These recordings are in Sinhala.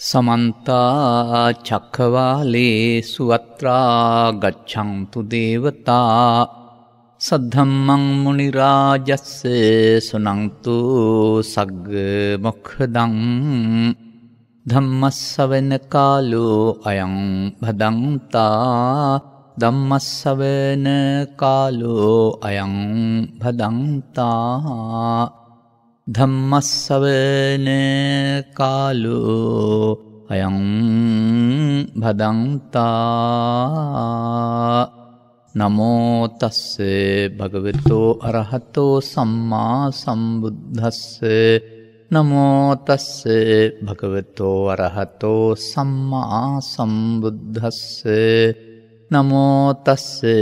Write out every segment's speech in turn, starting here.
समन्ता चक्रवालेषु अत्रा गच्छन्तु देवता सद्धम्मं मुनिराजस्य शृण्वन्तु सग्मुखदं धम्मस्सवनकालो अयं भदन्ता धम्मस्सवनकालो अयं भदन्ता धम्मस्सवनकालो अयं भदन्ता नमो तस्से भगवतो अरहतो सम्मा सम्बुद्धस्से नमो तस्से भगवतो अरहतो सम्मा सम्बुद्धस्से नमो तस्से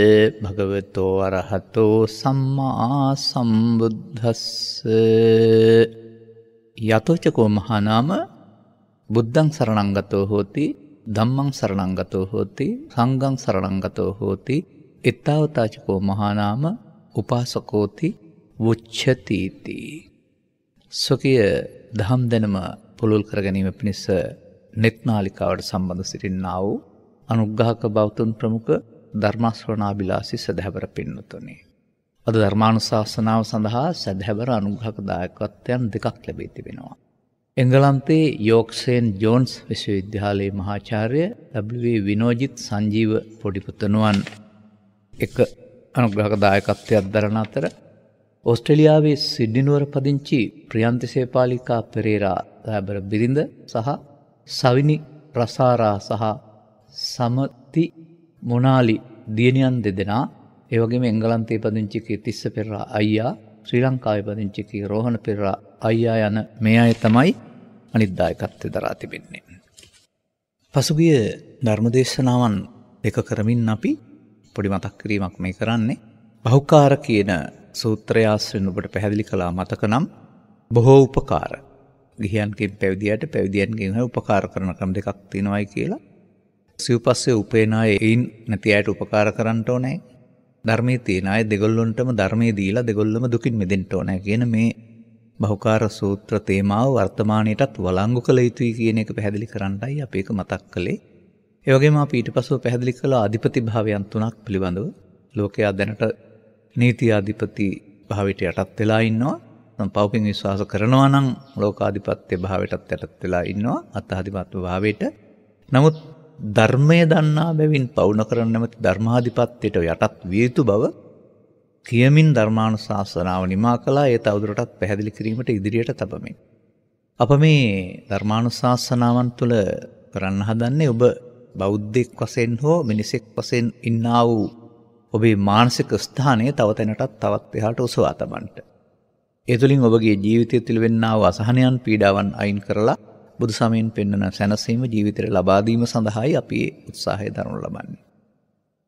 भगवतो अरहतो सम्मा सम्बुद्धस्से यतोचको महानाम बुद्धं शरणं गतो होति धम्मं शरणं गतो होति संघं शरणं गतो होति इत्तावताचको महानाम उपासकोति उच्यतीति स्वकीय දහම් දැනම පුළුල් කර ගැනීම පිණිස net නාලිකාවට සම්බන්ධ සිටින්නා වූ අනුග්‍රහක බෞතුන් ප්‍රමුඛ ධර්ම ශ්‍රවණාබිලාසී සදහැවර පින්නතුනි. අද ධර්මානුශාසනාව සඳහා සදහැවර අනුග්‍රහක දායකත්වයන් දෙකක් ලැබී තිබෙනවා. එංගලන්තයේ යෝර්ක් සේන්ට් ජෝන්ස් විශ්වවිද්‍යාලයේ මහාචාර්ය W. විනෝජිත් සංජීව පොඩිපුතණුවන් එක අනුග්‍රහක දායකත්වයක් දරන අතර ඕස්ට්‍රේලියාවේ සිඩ්නි නුවර පදිංචි ප්‍රියන්ති සේපාලිකා පෙරේරා දහබර බිරිඳ සහ සවිනි ප්‍රසාරා සහ සමති මොනාලි දියණියන් දෙදෙනා ඒ වගේම එංගලන්තයේ පදිංචි තිස්ස පෙරේරා අයියා ශ්‍රී ලංකාවේ පදිංචි රෝහණ පෙරේරා අයියා යන මේ අය තමයි අනිත් දායකත්වය දරා තිබෙන්නේ. පසුගිය ධර්මදේශනාවන් දෙක කරමින් අපි පොඩි මතක් කිරීමක් මේ කරන්නේ බහුකාර කියන සූත්‍රය ආශ්‍රයෙන් ඔබට පැහැදිලි කළා මතක නම් බොහෝ උපකාර ගිහියන්ගෙන් පැවිදියට පැවිදියන්ගෙන් උපකාර කරන ක්‍රම දෙකක් තියෙනවායි කියලා සිව්පස්සේ උපේන අය ඒන් නැති අයට උපකාර කරන්න ඕනේ ධර්මයේ තියෙන අය දෙගොල්ලොන්ටම ධර්මයේ දීලා දෙගොල්ලම දුකින් මිදෙන්න ඕනේ කියන මේ බහුකාර සූත්‍ර තේමාව වර්තමානයේටත් වළංගු කළ යුතුයි කියන එක පැහැදිලි කරන්නයි අපි ඒක මතක් කළේ. ඒ වගේම අපි ඊට පස්ව පැහැදිලි කළ අධිපති භාවයන් තුනක් පිළිබඳව ලෝකයා දැනට නීති අධිපති භාවයට යටත් වෙලා ඉන්නවා. පෞපින් විශ්වාස කරනවා නම් ලෝකාධිපත්‍ය භාවයටත් යටත් වෙලා ඉන්නවා අත්අධිපත්‍ය භාවයට. නමුත් ධර්මය දන්නා බැවින් පවුන කරන නැමැති ධර්මාධිපත්‍යයට යටත් විය යුතු බව කියමින් ධර්මානුශාසනාව නිමා කළා. ඒ තවදුරටත් පැහැදිලි කිරීමට ඉදිරියට තබමින් අප මේ ධර්මානුශාසනාවන් තුළ කරන්න හදන්නේ ඔබ බෞද්ධෙක් වශයෙන් හෝ මිනිසෙක් වශයෙන් ඉන්නා වූ ඔබේ මානසික ස්ථානය තව තැනටත් තවත් එහාට ඔසවා තබන්නට. ඒ තුළින් ඔබගේ ජීවිතය තුළ වෙන්නා වූ අසහනයන් පීඩාවන් අයින් කරලා බුදු සමයෙන් පෙන්වන සැනසීම ජීවිතයට ලබා දීම සඳහායි අපි උත්සාහය දරනු ලබන්නේ.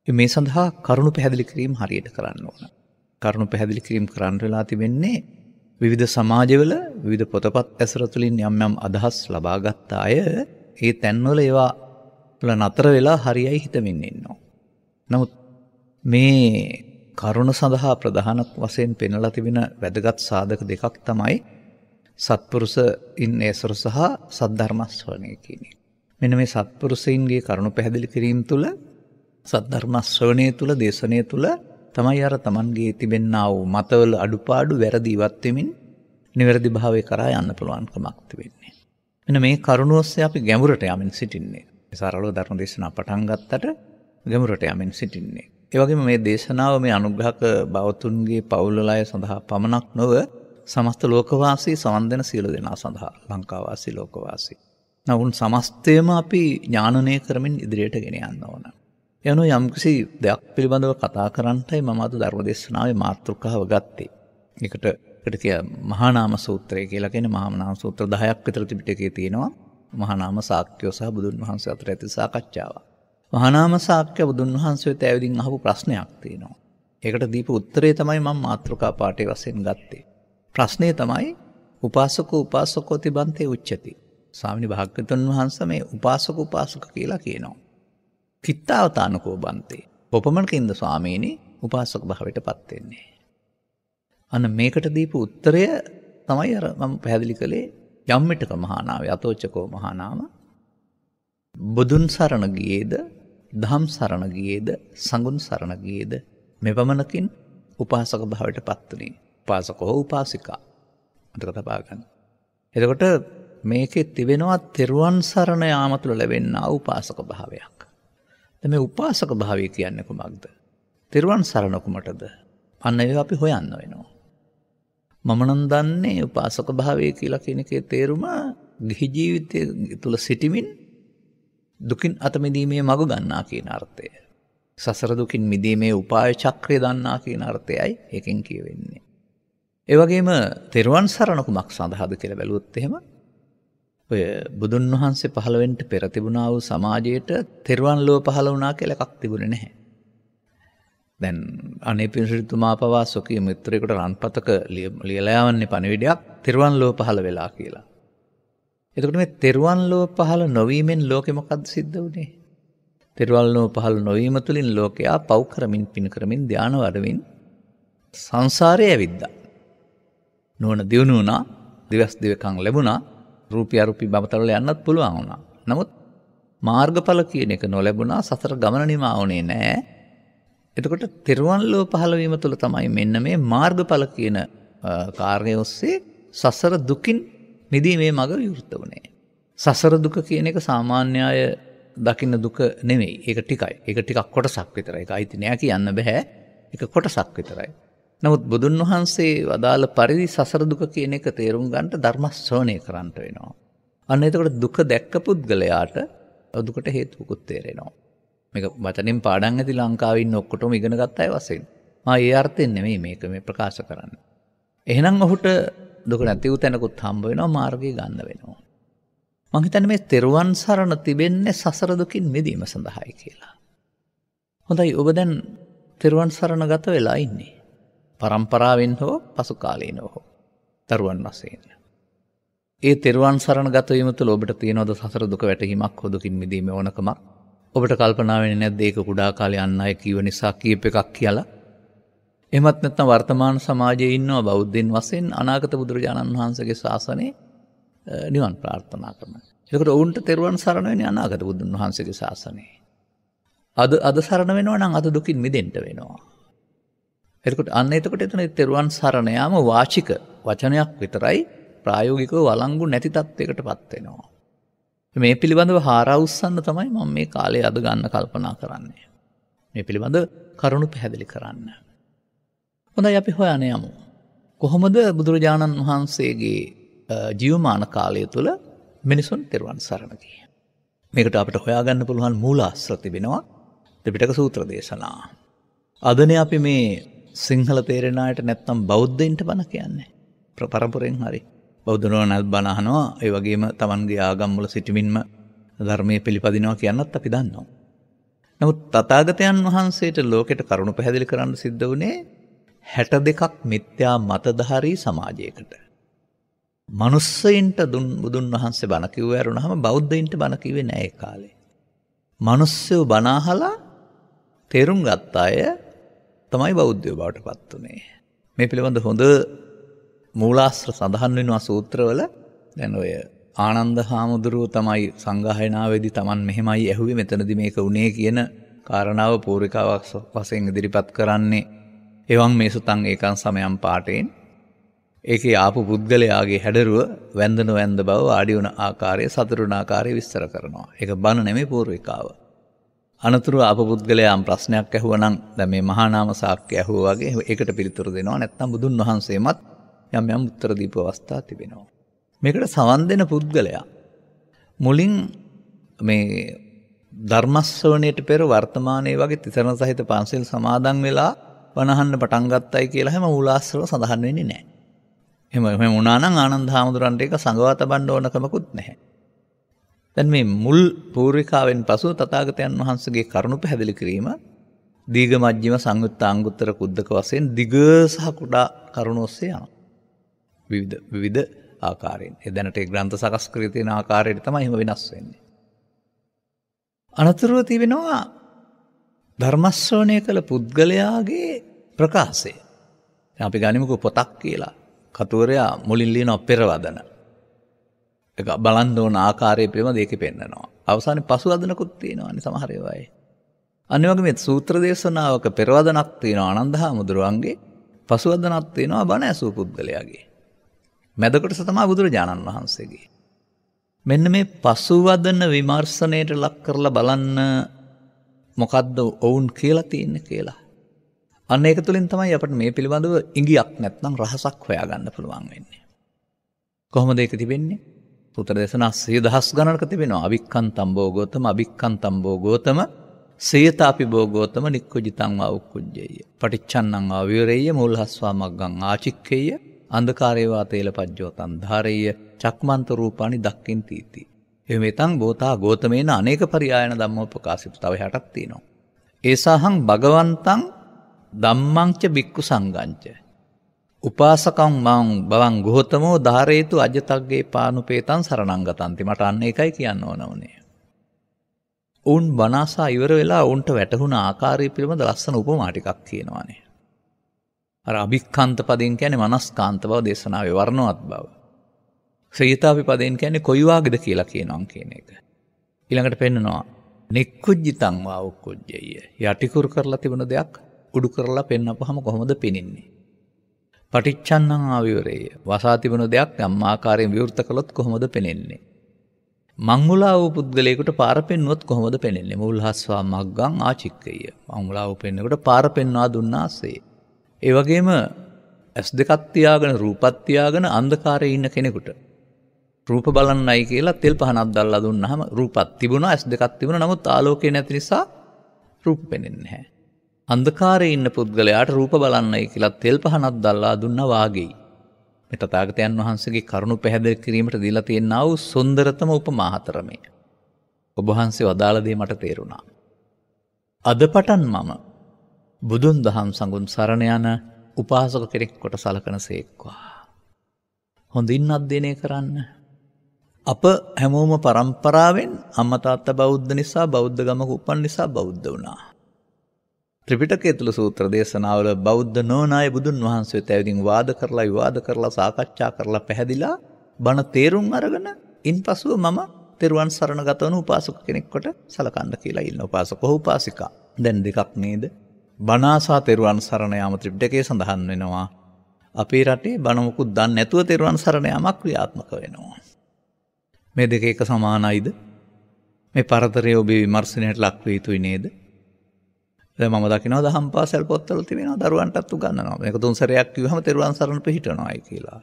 මේ සඳහා කරුණු පැහැදිලි කිරීම හරියට කරන්න ඕන. කරුණු පැහැදිලි කිරීම කරන්න වෙලා තිබෙන්නේ විවිධ සමාජවල විවිධ පොතපත් ඇසුර තුළින් යම් යම් අදහස් ලබාගත් අය ඒ තැන්වල ඒවා තුළ නතර වෙලා හරියයි හිතමින් ඉන්නවා. නමුත් මේ කරුණ සඳහා ප්‍රධාන වශයෙන් පෙන්වලා තිබෙන වැදගත් සාධක දෙකක් තමයි සත්පුරුෂයින් ඇසුර සහ සද්ධර්ම ශ්‍රවණය කියන්නේ. මෙන්න මේ සත්පුරුෂයින්ගේ කරුණ පැහැදිලි කිරීම තුළ සද්ධර්ම ශ්‍රවණය තුළ දේශනය තුළ තමයි අර Tamanගේ තිබෙන්නා වූ මතවල අඩුපාඩු වැරදි ඉවත් වෙමින් නිවැරදි භාවය කරා යන්න පුළුවන්කමක් තිබෙන්නේ. මෙන්න මේ කරුණ ඔස්සේ අපි ගැඹුරට යමින් සිටින්නේ. සරලව ධර්ම දේශනා පටන් ගත්තට ගැඹුරට යමින් සිටින්නේ. ඒ වගේම මේ දේශනාව මේ අනුග්‍රහක බවතුන්ගේ පවුල්වල අය සඳහා පමණක් නොව සමස්ත ලෝකවාසී සවන් දෙන සියලු දෙනා සඳහා ලංකාවාසී ලෝකවාසී. නවුන් සමස්තයම අපි ඥානනය කරමින් ඉදිරියට ගෙන යන්න ඕන. යනෝ යම්කිසි දෙයක් පිළිබඳව කතා කරන්නටයි මම අද ධර්ම දේශනාවේ මාතෘකාව ගත්තේ. ඒකට කිය මහා නාම සූත්‍රය කියලා කියන මහා නාම සූත්‍ර 10ක් විතර ත්‍රිපිටකයේ තියෙනවා. මහා නාම සාක්‍යෝ සහ බුදුන් වහන්සේ අතර ඇති සාකච්ඡාවක්. මහා නාම සාක්‍ය බුදුන් වහන්සේට ඇවිදින් අහපු ප්‍රශ්නයක් තියෙනවා. ඒකට දීපු උත්තරේ තමයි මම මාතෘකා පාඩේ වශයෙන් ගත්තේ. ප්‍රශ්නේ තමයි උපාසකෝ උපාසකෝ තිබන්තේ උච්චති. ස්වාමීන් වහන්සේ වහන්සේ මේ උපාසක උපාසක කියලා කියනවා. කිත්තාවතානකෝ බන්තේ. කොපමණකින්ද ස්වාමීනි උපාසක භාවයටපත් වෙන්නේ. අන්න මේකට දීපු උත්තරය තමයි අර මම පැහැදිලි කළේ යම්මිටක මහා නාමය අතෝචකෝ මහා නාම බුදුන් සරණ ගියේද, දහම් සරණ ගියේද, සංඝුන් සරණ ගියේද මෙපමණකින් උපාසක භාවයට පත් වුණේ. උපාසක හෝ උපාසිකා මතක තබා ගන්න. එතකොට මේකේ තිබෙනවා තෙරුවන් සරණ යාම තුළ ලැබෙනා උපාසක භාවයක්. දැන් මේ උපාසක භාවය කියන්නේ කොහොමද? තෙරුවන් සරණ කුමටද? අන්න ඒක අපි හොයන්න වෙනවා. මම නම් දන්නේ උපාසක භාවය කියලා කියන එකේ තේරුම ගිහි ජීවිතය තුළ සිටමින් දුකින් අත මිදීමේ මඟ ගන්නා කියන අර්ථය. සසර දුකින් මිදීමේ උපාය චක්‍රය දන්නා කියන අර්ථයයි ඒකෙන් කියවෙන්නේ. ඒ වගේම තෙරුවන් සරණ කුමක් සඳහාද කියලා බැලුවොත් එහෙම ඔය බුදුන් වහන්සේ පහළ වෙන්න පෙර තිබුණා වූ සමාජයට තෙරුවන් ලෝක පහළ වුණා කියලා එකක් තිබුණේ නැහැ. දැන් අනේ පින්සිරිතුමා පවා සොකී මිත්‍රයෙකුට රන්පතක ලියලා යවන්නේ පණිවිඩයක් තෙරුවන් ලෝක පහළ වෙලා කියලා. එතකොට මේ තෙරුවන් ලෝක පහළ නොවීමෙන් ලෝකෙ මොකද්ද සිද්ධ වුනේ? තෙරුවන් ලෝක පහළ නොවීම තුළින් ලෝකයා පව් කරමින් පින් කරමින් ධාන වඩමින් සංසාරේ ඇවිද්දා. නුවණ දියුණු වුණා, දිවස් දිවකම් ලැබුණා, රූපී අරූපී බඹතල යන්නත් පුළුවන් වුණා. නමුත් මාර්ගඵල කියන එක නොලැබුණා, සතර ගමන නිමා වුණේ නැහැ. එතකොට තෙරුවන් ලෝක පහළ වීම තුළ තමයි මෙන්න මේ මාර්ගඵල කියන කාර්යය ඔස්සේ සසර දුකින් මිදීමේ මඟ විවෘත වුණේ. සසර දුක කියන එක සාමාන්‍ය අය දකින්න දුක නෙමෙයි. ඒක ටිකයි. ඒක ටිකක් කොටසක් විතරයි. ඒක අයිති නෑ කියන්න බෑ. ඒක කොටසක් විතරයි. නමුත් බුදුන් වහන්සේ වදාළ පරිදි සසර දුක කියන එක තේරුම් ගන්නට ධර්ම ශ්‍රවණය කරන්න වෙනවා. අන්න එතකොට දුක දැක්ක පුද්ගලයාට දුකට හේතුකුත් තේරෙනවා. මේක වචනෙන් පාඩම් ඇති ලංකාවේ ඉන්න ඔක්කොටම ඉගෙන ගත්ත අය වශයෙන්. මා ඒ අර්ථයෙන් නෙමෙයි මේක මේ ප්‍රකාශ කරන්නේ. එහෙනම් ඔහුට දුක නැති වූ තැනකුත් හම්බ වෙනවා, මාර්ගය ගන්න වෙනවා. මං හිතන්නේ මේ තෙරුවන් සරණ තිබෙන්නේ සසර දුකින් මිදීම සඳහායි කියලා. හොඳයි, ඔබ දැන් තෙරුවන් සරණ ගත වෙලා ඉන්නේ. පරම්පරාවෙන් හෝ පසු කාලීනව හෝ තරුවන් වශයෙන්. ඒ තෙරුවන් සරණ ගත වීම තුළ ඔබට තියෙනවද සසර දුක වැටහීමක් හෝ දුකින් මිදීමේ ඕනකමක්? ඔබට කල්පනා වෙන්නේ නැද්ද ඒක කුඩා කාලේ අන් අය කීව නිසා කීප එකක් කියලා? එහෙමත් නැත්නම් වර්තමාන සමාජයේ ඉන්නවා බෞද්ධයින් වශයෙන් අනාගත බුදුරජාණන් වහන්සේගේ ශාසනයේ නිවන් ප්‍රාර්ථනා කරන. ඒකට ඔවුන්ට තෙරුවන් සරණ වෙන්නේ අනාගත බුදුන් වහන්සේගේ ශාසනයේ. අද සරණ වෙනවා නම් අද දුකින් මිදෙන්න වෙනවා. එතකොට එතන තෙරුවන් සරණ යාම වාචික වචනයක් විතරයි, ප්‍රායෝගිකව වළංගු නැති තත්යකටපත් වෙනවා. මේ පිළිබඳව හාරවුස්සන්න තමයි මම මේ කාලේ අද ගන්න කල්පනා කරන්නේ. මේ පිළිබඳ කරුණු පැහැදිලි කරන්න. හොඳයි, අපි හොයන්න යමු. කොහොමද බුදුරජාණන් වහන්සේගේ ජීවමාන කාලය තුළ මිනිසුන් තෙරුවන් සරණ ගියේ? මේකට අපිට හොයාගන්න පුළුවන් මූලාශ්‍ර තිබෙනවා ත්‍රිපිටක සූත්‍ර දේශනා. අදනේ අපි මේ සිංහල තේරෙන අයට නැත්නම් බෞද්ධයින්ට බණ කියන්නේ. පරපුරෙන් හරි බෞද්ධනෝනත් බණ අහනවා, ඒ වගේම Tamanගේ ආගම් වල සිටමින්ම ධර්මයේ පිළිපදිනවා කියනත් අපි දන්නවා. නමුත් තථාගතයන් වහන්සේට ලෝකෙට කරුණ පැහැදිලි කරන්න සිද්ධ වුණේ 62ක් මිත්‍යා මතධාරී සමාජයකට. මනුස්සයින්ට බුදුන් වහන්සේ බණ කිව්ව ඇරුණාම බෞද්ධයින්ට බණ කිව්වේ නෑ ඒ කාලේ. මනුස්සයෝ බණ අහලා තේරුම් ගත්ත අය තමයි බෞද්ධයෝ බවට පත් වුනේ. මේ පිළිබඳ හොඳ මූලාශ්‍ර සඳහන් වෙනවා සූත්‍රවල. දැන් ඔය ආනන්ද හාමුදුරුවෝ තමයි සංගායනාවේදී Taman මෙහෙමයි ඇහුවේ, මෙතනදී මේක උනේ කියන කාරණාව පූර්විකාවක් වශයෙන් ඉදිරිපත් කරන්නේ එවන් මේ සුතං ඒකං සමයම් පාඨයෙන්. ඒකේ ආපු පුද්ගලයාගේ හැඩරුව වැන්ද නොවැන්ද බව, ආඩි වුණ ආකාරය, සතුරුණ ආකාරය විස්තර කරනවා. ඒක බණ නෙමෙයි පූර්විකාව. අනතුරු ආපු පුද්ගලයා ප්‍රශ්නයක් ඇහුවනම් දැන් මේ මහා නාම සාක්‍ය ඇහුවා වගේ ඒකට පිළිතුරු දෙනවා. නැත්නම් බුදුන් වහන්සේමත් යම් උත්තර දීපු අවස්ථා තිබෙනවා. මේකට සවන් දෙන පුද්ගලයා මුලින් මේ ධර්ම ශ්‍රවණයට පෙර වර්තමානයේ වගේ තිසරණ සහිත පන්සල් සමාදන් වෙලා වනහන්න පටන් ගත්තයි කියලා හැම මූලාශ්‍රවල සඳහන් වෙන්නේ නැහැ. එහෙම වුණා නම් ආනන්ද හාමුදුරන්ට ඒක සංගවා තබන්න ඕනකමකුත් නැහැ. දැන් මේ මුල් පූර්විකාවෙන් පසු තථාගතයන් වහන්සේගේ කරුණ පැහැදිලි කිරීම දීඝ මජ්ක්‍ධිම සංයුත්ත අංගුත්තර කුද්දක වශයෙන් දිග සහ කුඩා කරුණ ඔස්සේ යනවා. විවිධ ආකාරයෙන්. ඒ දැනට ඒ ග්‍රන්ථ සකස් කර තියෙන ආකාරයට තමයි එහෙම වෙනස් වෙන්නේ. අනතුරුව තිබෙනවා ධර්ම ශ්‍රවණය කළ පුද්ගලයාගේ ප්‍රකාශය. දැන් අපි ගනිමුකෝ පොතක් කියලා. කතුවරයා මුලින් ලියන පෙරවදන. ඒක බලන් දෝන ආකාරය පිළිබඳ ඒකේ පෙන්නනවා. අවසානයේ පසුවදනකුත් තියෙනවානේ සමහර ඒවායේ. අනිත් වගේ මේ සූත්‍ර දේශනාවක පෙරවදනක් තියෙනවා ආනන්ද හාමුදුරුවන්ගේ, පසුවදනක් තියෙනවා බණ ඇසූ පුද්ගලයාගේ. මැද කොටස තමයි බුදුරජාණන් වහන්සේගේ. මෙන්න මේ පසුවදන විමර්ශනයට ලක් කරලා බලන්න මොකද්ද ඔවුන් කියලා තියෙන්නේ කියලා. අන්න ඒක තුළින් තමයි අපිට මේ පිළිබඳව ඉඟියක් නැත්නම් රහසක් හොයාගන්න පුළුවන් වෙන්නේ. කොහොමද ඒක තිබෙන්නේ? සූත්‍ර දේශනා 100,000 ගණනක තිබෙනවා. අවික්කන්තම් භෝගෝතම, අවික්කන්තම් භෝගෝතම, සේතාපි භෝගෝතම, නික්කුජිතං වා උක්කුජ්ජේය. පටිච්චන්නං වා විවරේය, මූලහස්වා මග්ගං ආචික්කේය, අන්ධකාරේ වා තේලපජ්ජෝතං ධාරේය, චක්මන්ත රූපානි දක්ඛින්තීති. එමෙතං බෝතා ගෝතමේන අනේක පරියායන ධම්මෝ ප්‍රකාශිත. තව හැටක් තියෙනවා. ඒසහං භගවන්තං ධම්මංච බික්කු සංගංච උපාසකං මං බවං ගෝතමෝ ධාරේතු අජතග්ගේ පානුපේතං සරණං ගතන්ති. මට අන්න ඒකයි කියන්න ඕන උනේ. උන් බණාසා ඉවර වෙලා උන්ට වැටහුණ ආකාරය පිළිබඳ ලස්සන උපමා ටිකක් කියනවානේ. අර අභික්ඛන්ත පදයෙන් කියන්නේ මනස්කාන්ත බව, දේශනාවේ වර්ණවත් බව. සීතාපි පදයෙන් කියන්නේ කොයි වාගේද කියලා කියනවා කියන එක. ඊළඟට පෙන්නනවා නික්කුජ්ජිතං වා උක්කුජ්ජය. යටිකුරු කරලා තිබුණ දෙයක් උඩු කරලා පෙන්නපුවහම කොහොමද පෙනින්නේ? පටිච්චන්නං ආවිවරේය. වසා තිබුණ දෙයක් යම් ආකාරයෙන් විවෘත කළොත් කොහොමද පෙනෙන්නේ? මංගුලා වූ පුද්ගලයෙකුට පාර පෙන්වුවොත් කොහොමද පෙනෙන්නේ? මූලහස්වා මග්ගං ආචික්කේය. මංගුලා වූ පෙන්නෙකුට පාර පෙන්වා දුන්නාසේ. ඒ වගේම ඇස් දෙකක් තියාගෙන රූපත් තියාගෙන අන්ධකාරයේ ඉන්න කෙනෙකුට රූප බලන්නයි කියලා තෙල් පහනක් දැල්ලා දුන්නාම රූපත් තිබුණා, ඇස් දෙකක් තිබුණා, නමුත් ආලෝකය නැති නිසා රූප පෙනෙන්නේ නැහැ. අන්ධකාරයේ ඉන්න පුද්ගලයාට රූප බලන්නයි කියලා තෙල් පහනක් දැල්ලා දුන්නා වාගෙයි. මේ තථාගතයන් වහන්සේගේ කරුණ පැහැදිලි කිරීමට දීලා තියෙනා වූ සුන්දරතම උපමා හතර මේ. ඔබ වහන්සේ වදාළ දේ මට තේරුණා. අද පටන් මම බුදුන් දහම් සඟුන් සරණ යන උපාසක කෙනෙක් කොට සලකන සේක්වා. හොඳින් අධ්‍යයනය කරන්න. අප හැමෝම පරම්පරාවෙන් අම්මා තාත්තා බෞද්ධ නිසා, බෞද්ධ ගමක උපන් නිසා බෞද්ධ වුණා. ත්‍රිපිටකයේ තුල සූත්‍ර දේශනාවල බෞද්ධ නොවන අය බුදුන් වහන්සේට ඇවිදින් වාද කරලා, විවාද කරලා, සාකච්ඡා කරලා පැහැදිලා බණ තේරුම් අරගෙන ඉන්පසුව මම තෙරුවන් සරණ ගත වන උපාසක කෙනෙක් කොට සලකන්න කියලා ඉන්න උපාසක හෝ උපාසිකා. දැන් දෙකක් නේද? බණාසා තෙරුවන් සරණ යාම ත්‍රිපිටකයේ සඳහන් වෙනවා. අපේ රටේ බණ මොකුත් දන්නේ නැතුව තෙරුවන් සරණ යාමක් ක්‍රියාත්මක වෙනවා. මේ දෙක එක සමානයිද? මේ පරතරය ඔබේ විමර්ශනයට ලක් වේ යුතුයි නේද? දැන් මම දකිනවා දහම් පාසල් පොත්වල තිබෙනවා දරුවන්ටත් උගන්වනවා. මේක තුන් සැරයක් කිව්වහම තෙරුවන් සරණ පිහිටනවායි කියලා.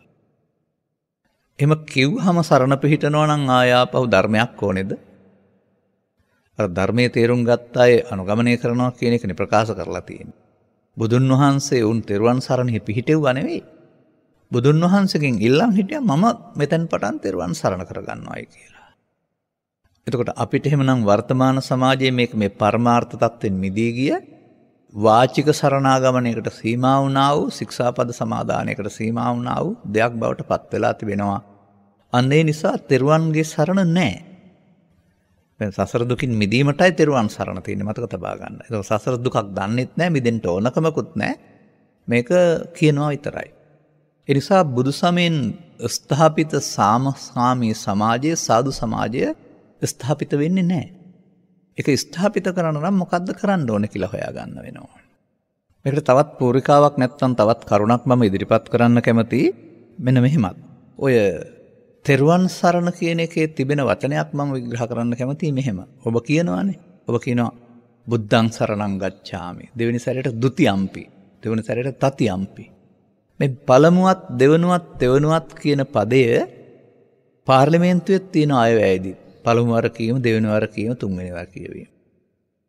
එහෙම කිව්වහම සරණ පිහිටනවා නම් ආයාපහු ධර්මයක් ඕනේද? අර ධර්මයේ තේරුම් ගත්ත අය අනුගමනය කරනවා කියන එකනේ ප්‍රකාශ කරලා තියෙන්නේ. බුදුන් වහන්සේ උන් තෙරුවන් සරණෙහි පිහිටෙව්වා නෙවෙයි. බුදුන් වහන්සේගෙන් ඉල්ලන් හිටියා මම මෙතෙන් පටන් තෙරුවන් සරණ කරගන්නවායි කියලා. එතකොට අපිට එහෙමනම් වර්තමාන සමාජයේ මේක මේ පරමාර්ථ තත්ත්වෙන් මිදී ගිය වාචික සරණාගමනයකට සීමා වුණා වූ, ශික්ෂාපද සමාදානයකට සීමා වුණා වූ දෙයක් බවට පත් වෙලා තිබෙනවා. අන්න ඒ නිසා තෙරුවන්ගේ සරණ නැහැ. දැන් සසර දුකින් මිදීමටයි තෙරුවන් සරණ තියෙන්නේ, මතක තබා ගන්න. ඒක සසර දුකක් දන්නෙත් නැහැ, මිදෙන්න ඕනකමකුත් නැහැ. මේක කියනවා විතරයි. ඒ නිසා බුදු සමයෙන් ස්ථාපිත සාමකාමී සමාජයේ, සාදු සමාජය ස්ථාපිත වෙන්නේ නැහැ. ඒක ස්ථාපිත කරන්න නම් මොකද්ද කරන්න ඕනේ කියලා හොයාගන්න වෙනවා. මේකට තවත් පූරිකාවක් නැත්නම් තවත් කරුණක් මම ඉදිරිපත් කරන්න කැමතියි. මෙන්න මෙහෙමත්. ඔය තෙරුවන් සරණ කියන එකේ තිබෙන වචනයක් මම විග්‍රහ කරන්න කැමතියි මෙහෙම. ඔබ කියනවානේ. ඔබ කියනවා බුද්ධං සරණං ගච්ඡාමි. දෙවෙනි සැරේට ဒ ුතියම්පි. දෙවෙනි සැරේට තතියම්පි. මේ පළමුවත්, දෙවෙනුවත්, තෙවෙනුවත් කියන පදය පාර්ලිමේන්තුවේ තියෙන අයවැයේදී පළමු වර කීම, දෙවෙනි වර කීම, තුන්වෙනි වර කියවීම.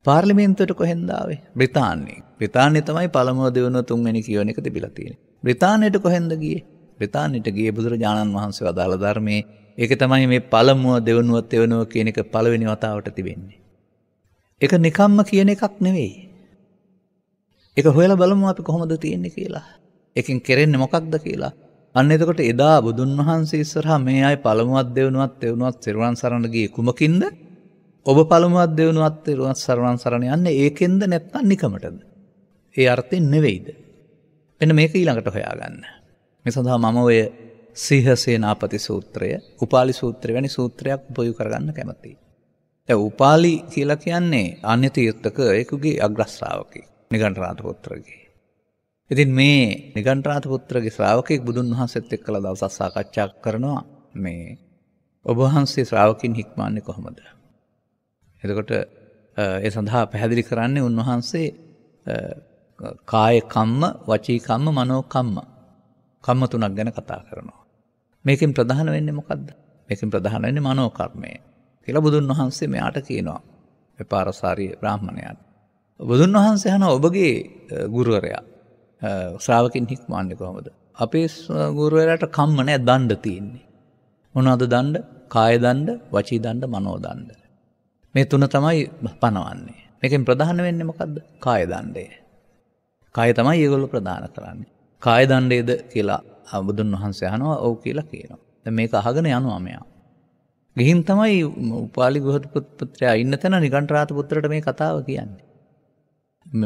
පාර්ලිමේන්තුවට කොහෙන්ද ආවේ? බ්‍රිතාන්‍යයේ. බ්‍රිතාන්‍යය තමයි පළමුව, දෙවෙනුව, තුන්වෙනි කියවන එක තිබිලා තියෙන්නේ. බ්‍රිතාන්‍යයට කොහෙන්ද ගියේ? බ්‍රිතාන්‍යයට ගියේ බුදුරජාණන් වහන්සේ වදාළ ධර්මයේ. ඒක තමයි මේ පළමුව, දෙවෙනුව, තෙවෙනුව කියන එක පළවෙනි වතාවට තිබෙන්නේ. ඒක නිකම්ම කියන එකක් නෙවෙයි. ඒක හොයලා බලමු අපි කොහොමද තියෙන්නේ කියලා. එකෙන් කෙරෙන්නේ මොකක්ද කියලා. අන්න එතකොට එදා බුදුන් වහන්සේ ඉස්සරහා මේ අය පළමුවත්, දෙවෙනුවත්, තෙවෙනුවත් තෙරුවන් සරණ ගියේ කුමකින්ද? ඔබ පළමුවත්, දෙවෙනුවත්, තෙරුවන් සරණ යන්නේ ඒකෙන්ද නැත්නම් නිකමටද? ඒ අර්ථයෙන් නෙවෙයිද? මෙන්න මේක ඊළඟට හොයාගන්න. මේ සඳහා මම ඔය සීහසේනාපති සූත්‍රය, උපාලි සූත්‍රය වැනි සූත්‍රයක් උපයෝග කරගන්න කැමතියි. දැන් උපාලි කියලා කියන්නේ අන්‍ය තීර්ථකයෙකුගේ අග්‍ර ශ්‍රාවකෙක් නිගණ්ඨනාථ පුත්‍රගේ. ඉතින් මේ නිගණ්ඨනාථ පුත්‍රගේ ශ්‍රාවකෙක් බුදුන් වහන්සේත් එක්කලා දවසක් සාකච්ඡා කරනවා මේ ඔබ වහන්සේ ශ්‍රාවකින් හික්මන්නේ කොහොමද? එතකොට ඒ සඳහා පැහැදිලි කරන්නේ උන්වහන්සේ කාය කම්ම, වචී කම්ම, මනෝ කම්ම. කම්ම තුනක් ගැන කතා කරනවා. මේකෙන් ප්‍රධාන වෙන්නේ මොකද්ද? මේකෙන් ප්‍රධාන වෙන්නේ මනෝ කර්මය කියලා බුදුන් වහන්සේ මෙයාට කියනවා. මේ පාරසාරී බ්‍රාහ්මණයාට. බුදුන් වහන්සේ අහන ඔබගේ ගුරුවරයා ශ්‍රාවකින් හික්මන්නේ කොහොමද? අපේ ගුරුවරයාට කම්ම නෑ, දණ්ඩ තියෙන්නේ. මොනවද දණ්ඩ? කාය දණ්ඩ, වචී දණ්ඩ, මනෝ දණ්ඩ. මේ තුන තමයි පනවන්නේ. මේකෙන් ප්‍රධාන වෙන්නේ මොකද්ද? කාය දණ්ඩය. කාය තමයි ඒගොල්ලෝ ප්‍රධාන කරන්නේ. කාය දණ්ඩයේද කියලා බුදුන් වහන්සේ අහනවා. ඔව් කියලා කියනවා. දැන් මේක අහගෙන යනවා මෙයා. ගිහින් තමයි උපාලි ගෘහපතිපුත්‍රයා ඉන්න තැන නිගණ්ඨනාථ පුත්‍රට මේ කතාව කියන්නේ.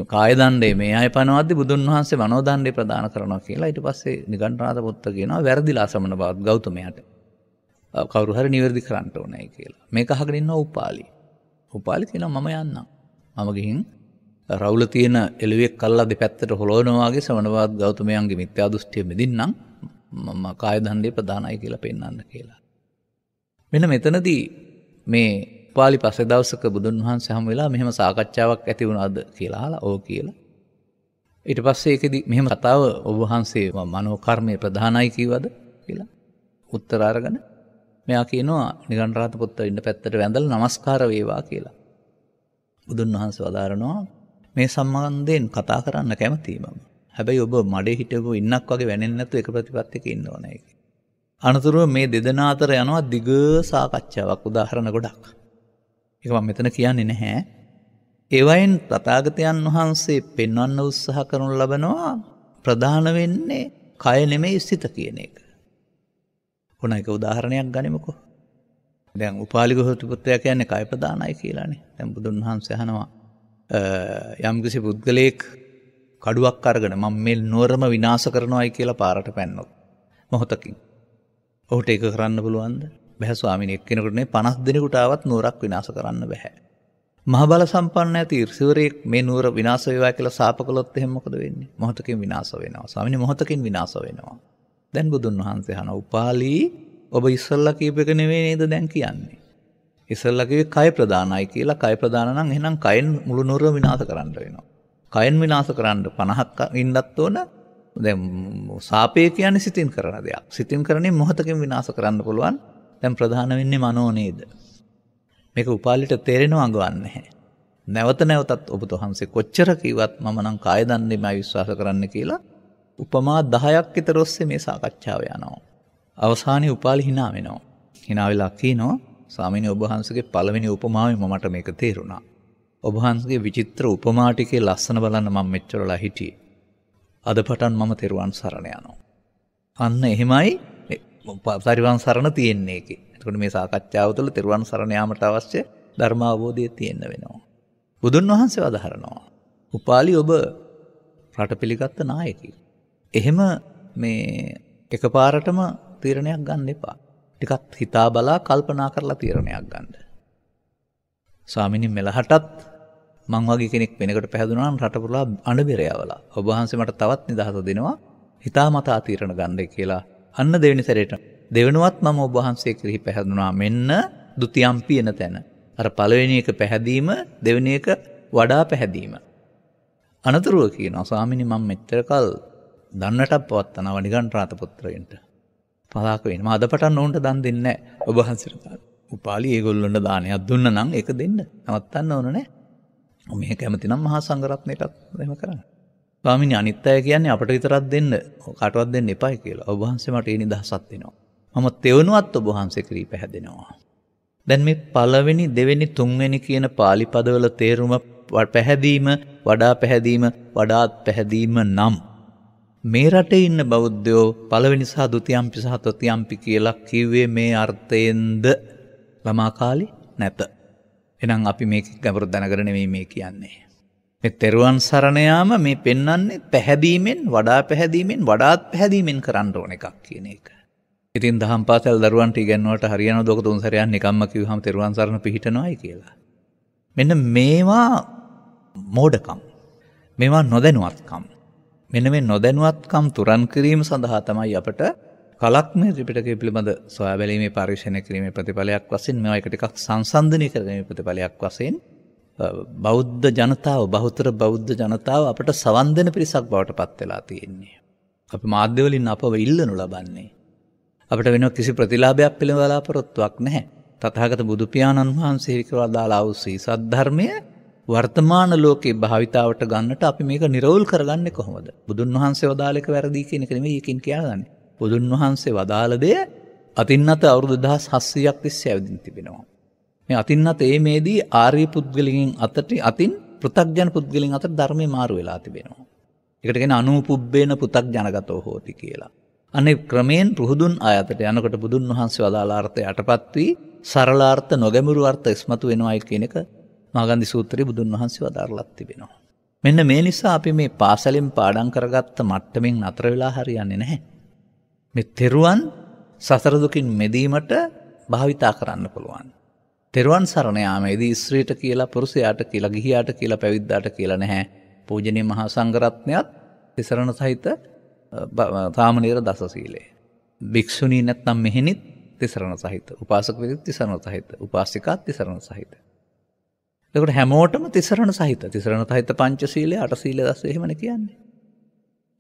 කාය දණ්ඩේ මේ අය පනවද්දි බුදුන් වහන්සේ මනෝ දණ්ඩේ ප්‍රදාන කරනවා කියලා. ඊට පස්සේ නිගණ්ඨනාථ පුත්‍ර කියනවා වැරදිලා සමන බවත් ගෞතමයාට. කවුරු හරි නිවැරදි කරන්න ඕනේ කියලා. මේක අහගෙන ඉන්නවා උපාලි. උපාලි කියනවා මම යන්නම්. මම ගිහින් රවුල තියෙන එළුවෙක් අල්ලා දෙපැත්තට හොලවනවා වගේ ශ්‍රමණ බවත් ගෞතමයන්ගේ මිත්‍යා දෘෂ්ටිය මෙදින්නම් මම කාය දණ්ඩේ ප්‍රදානයි කියලා පෙන්වන්න කියලා. මෙන්න මෙතනදී මේ උපාලි පස්සේ දවසක බුදුන් වහන්සේ හමු වෙලා මෙහෙම සාකච්ඡාවක් ඇති වුණාද කියලා අහලා ඕක කියලා. ඊට පස්සේ ඒකෙදි මෙහෙම කතාව ඔබ වහන්සේ මනෝ කර්මයේ ප්‍රධානයි කිව්වද කියලා උත්තර අරගෙන මෙයා කියනවා නිගණ්ඨනාථ පුත්‍ර ඉන්න පැත්තට වැඳලා නමස්කාර වේවා කියලා. බුදුන් වහන්සේ වදාරනවා මේ සම්බන්ධයෙන් කතා කරන්න කැමතියි මම. හැබැයි ඔබ මඩේ හිටපු ඉන්නක් වගේ වැනෙන්නේ නැතුව එක ප්‍රතිපත්තියක ඉන්න ඕනේ. අනතුරුව මේ දෙදෙනා අතර යනවා දිග සාකච්ඡාවක්, උදාහරණ ගොඩක්. ඒක මම මෙතන කියන්නේ නැහැ. ඒ වයින් තථාගතයන් වහන්සේ පෙන්වන්න උත්සාහ කරනු ලබනවා ප්‍රධාන වෙන්නේ කය නෙමෙයි සිත කියන එක. කොන එක උදාහරණයක් ගනිමුකෝ. දැන් උපාලි ගෘහපතිපුත්‍රයා කියන්නේ කය ප්‍රධානයි කියලානේ. දැන් බුදුන් වහන්සේ අහනවා යම්කිසි පුද්ගලයෙක් කඩුවක් අරගෙන මම මේ නුවරම විනාශ කරනවායි කියලා පාරට පැන්නොත් මොහොතකින් ඔහුට ඒක කරන්න පුළුවන්ද? බැහැ ස්වාමීනි. එක්කෙනෙකුට නේ 50 දිනකට ආවත් නුවරක් විනාශ කරන්න බෑ. මහ බල සම්පන්න ඇති ඍෂිවරයෙක් මේ නුවර විනාශ වේවා කියලා සාප කළොත් එහෙනම් මොකද වෙන්නේ? මොහොතකින් විනාශ වෙනවා. ස්වාමීනි මොහොතකින් විනාශ වෙනවා. දැන් බුදුන් වහන්සේ අහන උපාලි ඔබ ඉස්සල්ලා කියප එක නෙවෙයි නේද දැන් කියන්නේ? ඉස්සල්ලා කිව්වේ කය ප්‍රදානයි කියලා. කය ප්‍රදාන නම් එහෙනම් කයෙන් මුළු නුවර විනාශ කරන්න වෙනවා. කයෙන් විනාශ කරන්න 50ක් ඉන්නත් ඕන. දැන් සාපේ කියන්නේ සිතින් කරන දෙයක්. සිතින් කරන්නේ මොහොතකින් විනාශ කරන්න පුළුවන්. දැන් ප්‍රධාන වෙන්නේ මනෝ නේද? මේක උපාලිට තේරෙනව අඟවන්නේ නැහැ. නැවත නැවතත් ඔබ වහන්සේ කොච්චර කිව්වත් මම නම් කාය දණ්ඩෙමයි විශ්වාස කරන්න කියලා උපමා 10ක් විතර ඔස්සේ මේ සාකච්ඡාව යනවා. අවසානයේ උපාලි hina වෙනවා. hina වෙලා කියනවා ස්වාමීනි ඔබ වහන්සේගේ පළවෙනි උපමාවෙම මට මේක තේරුණා. ඔබ වහන්සේගේ විචිත්‍ර උපමා ටිකේ ලස්සන බලන්න මම මෙච්චරලා හිටියේ. අද පටන් මම තෙරුවන් සරණ යනවා. අන්න එහෙමයි තෙරුවන් සරණ තියෙන්නේ ඒකේ. එතකොට මේ සාකච්ඡාව තුළ තෙරුවන් සරණ යාමට අවශ්‍ය ධර්ම අවබෝධය තියෙන්න වෙනවා. බුදුන් වහන්සේ වදාහරනවා උපාලි ඔබ රට පිළිගත්ත නායකයෙක්. එහෙම මේ එකපාරටම තීරණයක් ගන්න එපා. ටිකක් හිතා බලා කල්පනා කරලා තීරණයක් ගන්න. ස්වාමිනී මෙලහටත් මං වගේ කෙනෙක් වෙනකොට පැහැදුනා නම් රට පුරා අඬබෙර යවලා. ඔබ වහන්සේ මට තවත් නිදහස දෙනවා. හිතාමතා තීරණ ගන්න කියලා. අන්න දෙවෙනි සැරේට දෙවෙනුවත් මම ඔබ වහන්සේ කෙරෙහි පැහැදුනා මෙන්න ဒ ුතියම්පි එන තැන. අර පළවෙනි එක පැහැදීම, දෙවෙනි එක වඩා පැහැදීම. අනතුරුව කියනවා ස්වාමිනී මම මෙච්චර කල් දන්නටත් පවත්තනවා නිගණ්ඨනාථ පුත්‍රයන්ට. පදාක වෙන. මම අද පටන් ඕන්ට දන් දෙන්නේ නැහැ ඔබ වහන්සේට. උපාලි ඒගොල්ලන්ට දානයක් දුන්න නම් ඒක දෙන්න. නවත්තන්න ඕන නෑ. මේ කැමති නම් මහා සංඝරත්නයටත් එහෙම කරන්න. ස්වාමීනි අනිත් අය කියන්නේ අපට විතරක් දෙන්න, කාටවත් දෙන්න එපායි කියලා. ඔබ වහන්සේ මට ඒ නිදහසක් දෙනවා. මම තෙවනුවත් ඔබ වහන්සේ ක්‍රී පැහැදෙනවා. දැන් මේ පළවෙනි, දෙවෙනි, තුන්වෙනි කියන පාලි පදවල තේරුම පැහැදීම, වඩා පැහැදීම, වඩාත් පැහැදීම නම් මේ රටේ ඉන්න බෞද්ධයෝ පළවෙනි සහ ဒ ුතියම්පි සහ තෘතියම්පි කියලා කිව්වේ මේ අර්ථයෙන්ද ළමා කාලේ නැත. එහෙනම් අපි මේක ගැඹුරු දැනගෙන නෙමෙයි මේ කියන්නේ. මේ තෙරුවන් සරණ යාම මේ පෙන්වන්නේ පැහැදීමෙන්, වඩා පැහැදීමෙන්, වඩාත් පැහැදීමෙන් කරන්න ඕන එකක් කියන එක. ඉතින් දහම් පාසල් දරුවන්ට ඉගෙනුවට හරියනවද ඔක තුන් සැරයක් නිකම්ම කිව්වහම තෙරුවන් සරණ පිහිටනවායි කියලා. මෙන්න මේවා මෝඩකම්. මේවා නොදැනුවත්කම්. මෙන්න මේ නොදැනුවත්කම් තුරන් කිරීම සඳහා තමයි අපට කලක් මේ ත්‍රිපිටකය පිළිබඳ සොයා බැලීමේ පරීක්ෂණය කිරීමේ ප්‍රතිඵලයක් වශයෙන් මේවා එක ටිකක් සංසන්දනය කරගැනීමේ ප්‍රතිඵලයක් වශයෙන් බෞද්ධ ජනතාව බහුතර බෞද්ධ ජනතාව අපට සවන් දෙන පිරිසක් බවට පත් වෙලා තියෙන්නේ. අපි මාධ්‍ය වලින් අපව ඉල්ලනු ලබන්නේ. අපිට වෙන කිසි ප්‍රතිලාභයක් පිළිබඳ බලාපොරොත්තුවක් නැහැ. තථාගත බුදු පියාණන් වහන්සේ විකරවදාලා වූ සී සද්ධර්මය වර්තමාන ලෝකේ භාවිතාවට ගන්නට අපි මේක නිරවුල් කරගන්නේ කොහොමද? බුදුන් වහන්සේ වදාළ එක වැරදි කියන එක නෙමෙයි එකකින් කියන්නේ. බුදුන් වහන්සේ වදාළ දේ අතින්නත අවුරුදු 2700ක් තිස්සේ ඇවිදින් තිබෙනවා. මේ අතින්නත මේදී ආර්ය පුද්ගලයන් අතින් පෘථග්ජන පුද්ගලයන් අතර ධර්මයේ මාරු වෙලා තිබෙනවා. ඒකට කියන අනුපුබ්බේන පෘථග්ජනගතෝ හෝති කියලා. අනේ ක්‍රමයෙන් පුහුදුන් ආයතට යනකොට බුදුන් වහන්සේ වදාළ අර්ථය යටපත් වී සරලාර්ථ නොගැඹුරු අර්ථ ඉස්මතු වෙනවායි කියන එක මාගන්ධි සූත්‍රයේ බුදුන් වහන්සේ වදාරලත් තිබෙනවා. මෙන්න මේ නිසා අපි මේ පාසලෙන් පාඩම් කරගත්ත මට්ටමින් නතර වෙලා හරියන්නේ නැහැ. මේ තෙරුවන් සසර දුකින් මෙදීමට භාවිතා කරන්න පුළුවන්. තෙරුවන් සරණ යාමේදී ස්ත්‍රීට කියලා පුරුෂයාට කියලා ගිහියාට කියලා පැවිද්දාට කියලා නැහැ. පූජනීය මහා සංඝරත්නයත් තිසරණ සහිත සාමණේර දස සීලය. භික්ෂුණී නැත්නම් මෙහෙණිත් තිසරණ සහිත. උපාසක වෙදිත් තිසරණ සහිත. උපාසිකාත් තිසරණ සහිත. එතකොට හැමෝටම තිසරණ සහිත. තිසරණ සහිත පංචශීලය, අටශීලය දස එහෙමනේ කියන්නේ.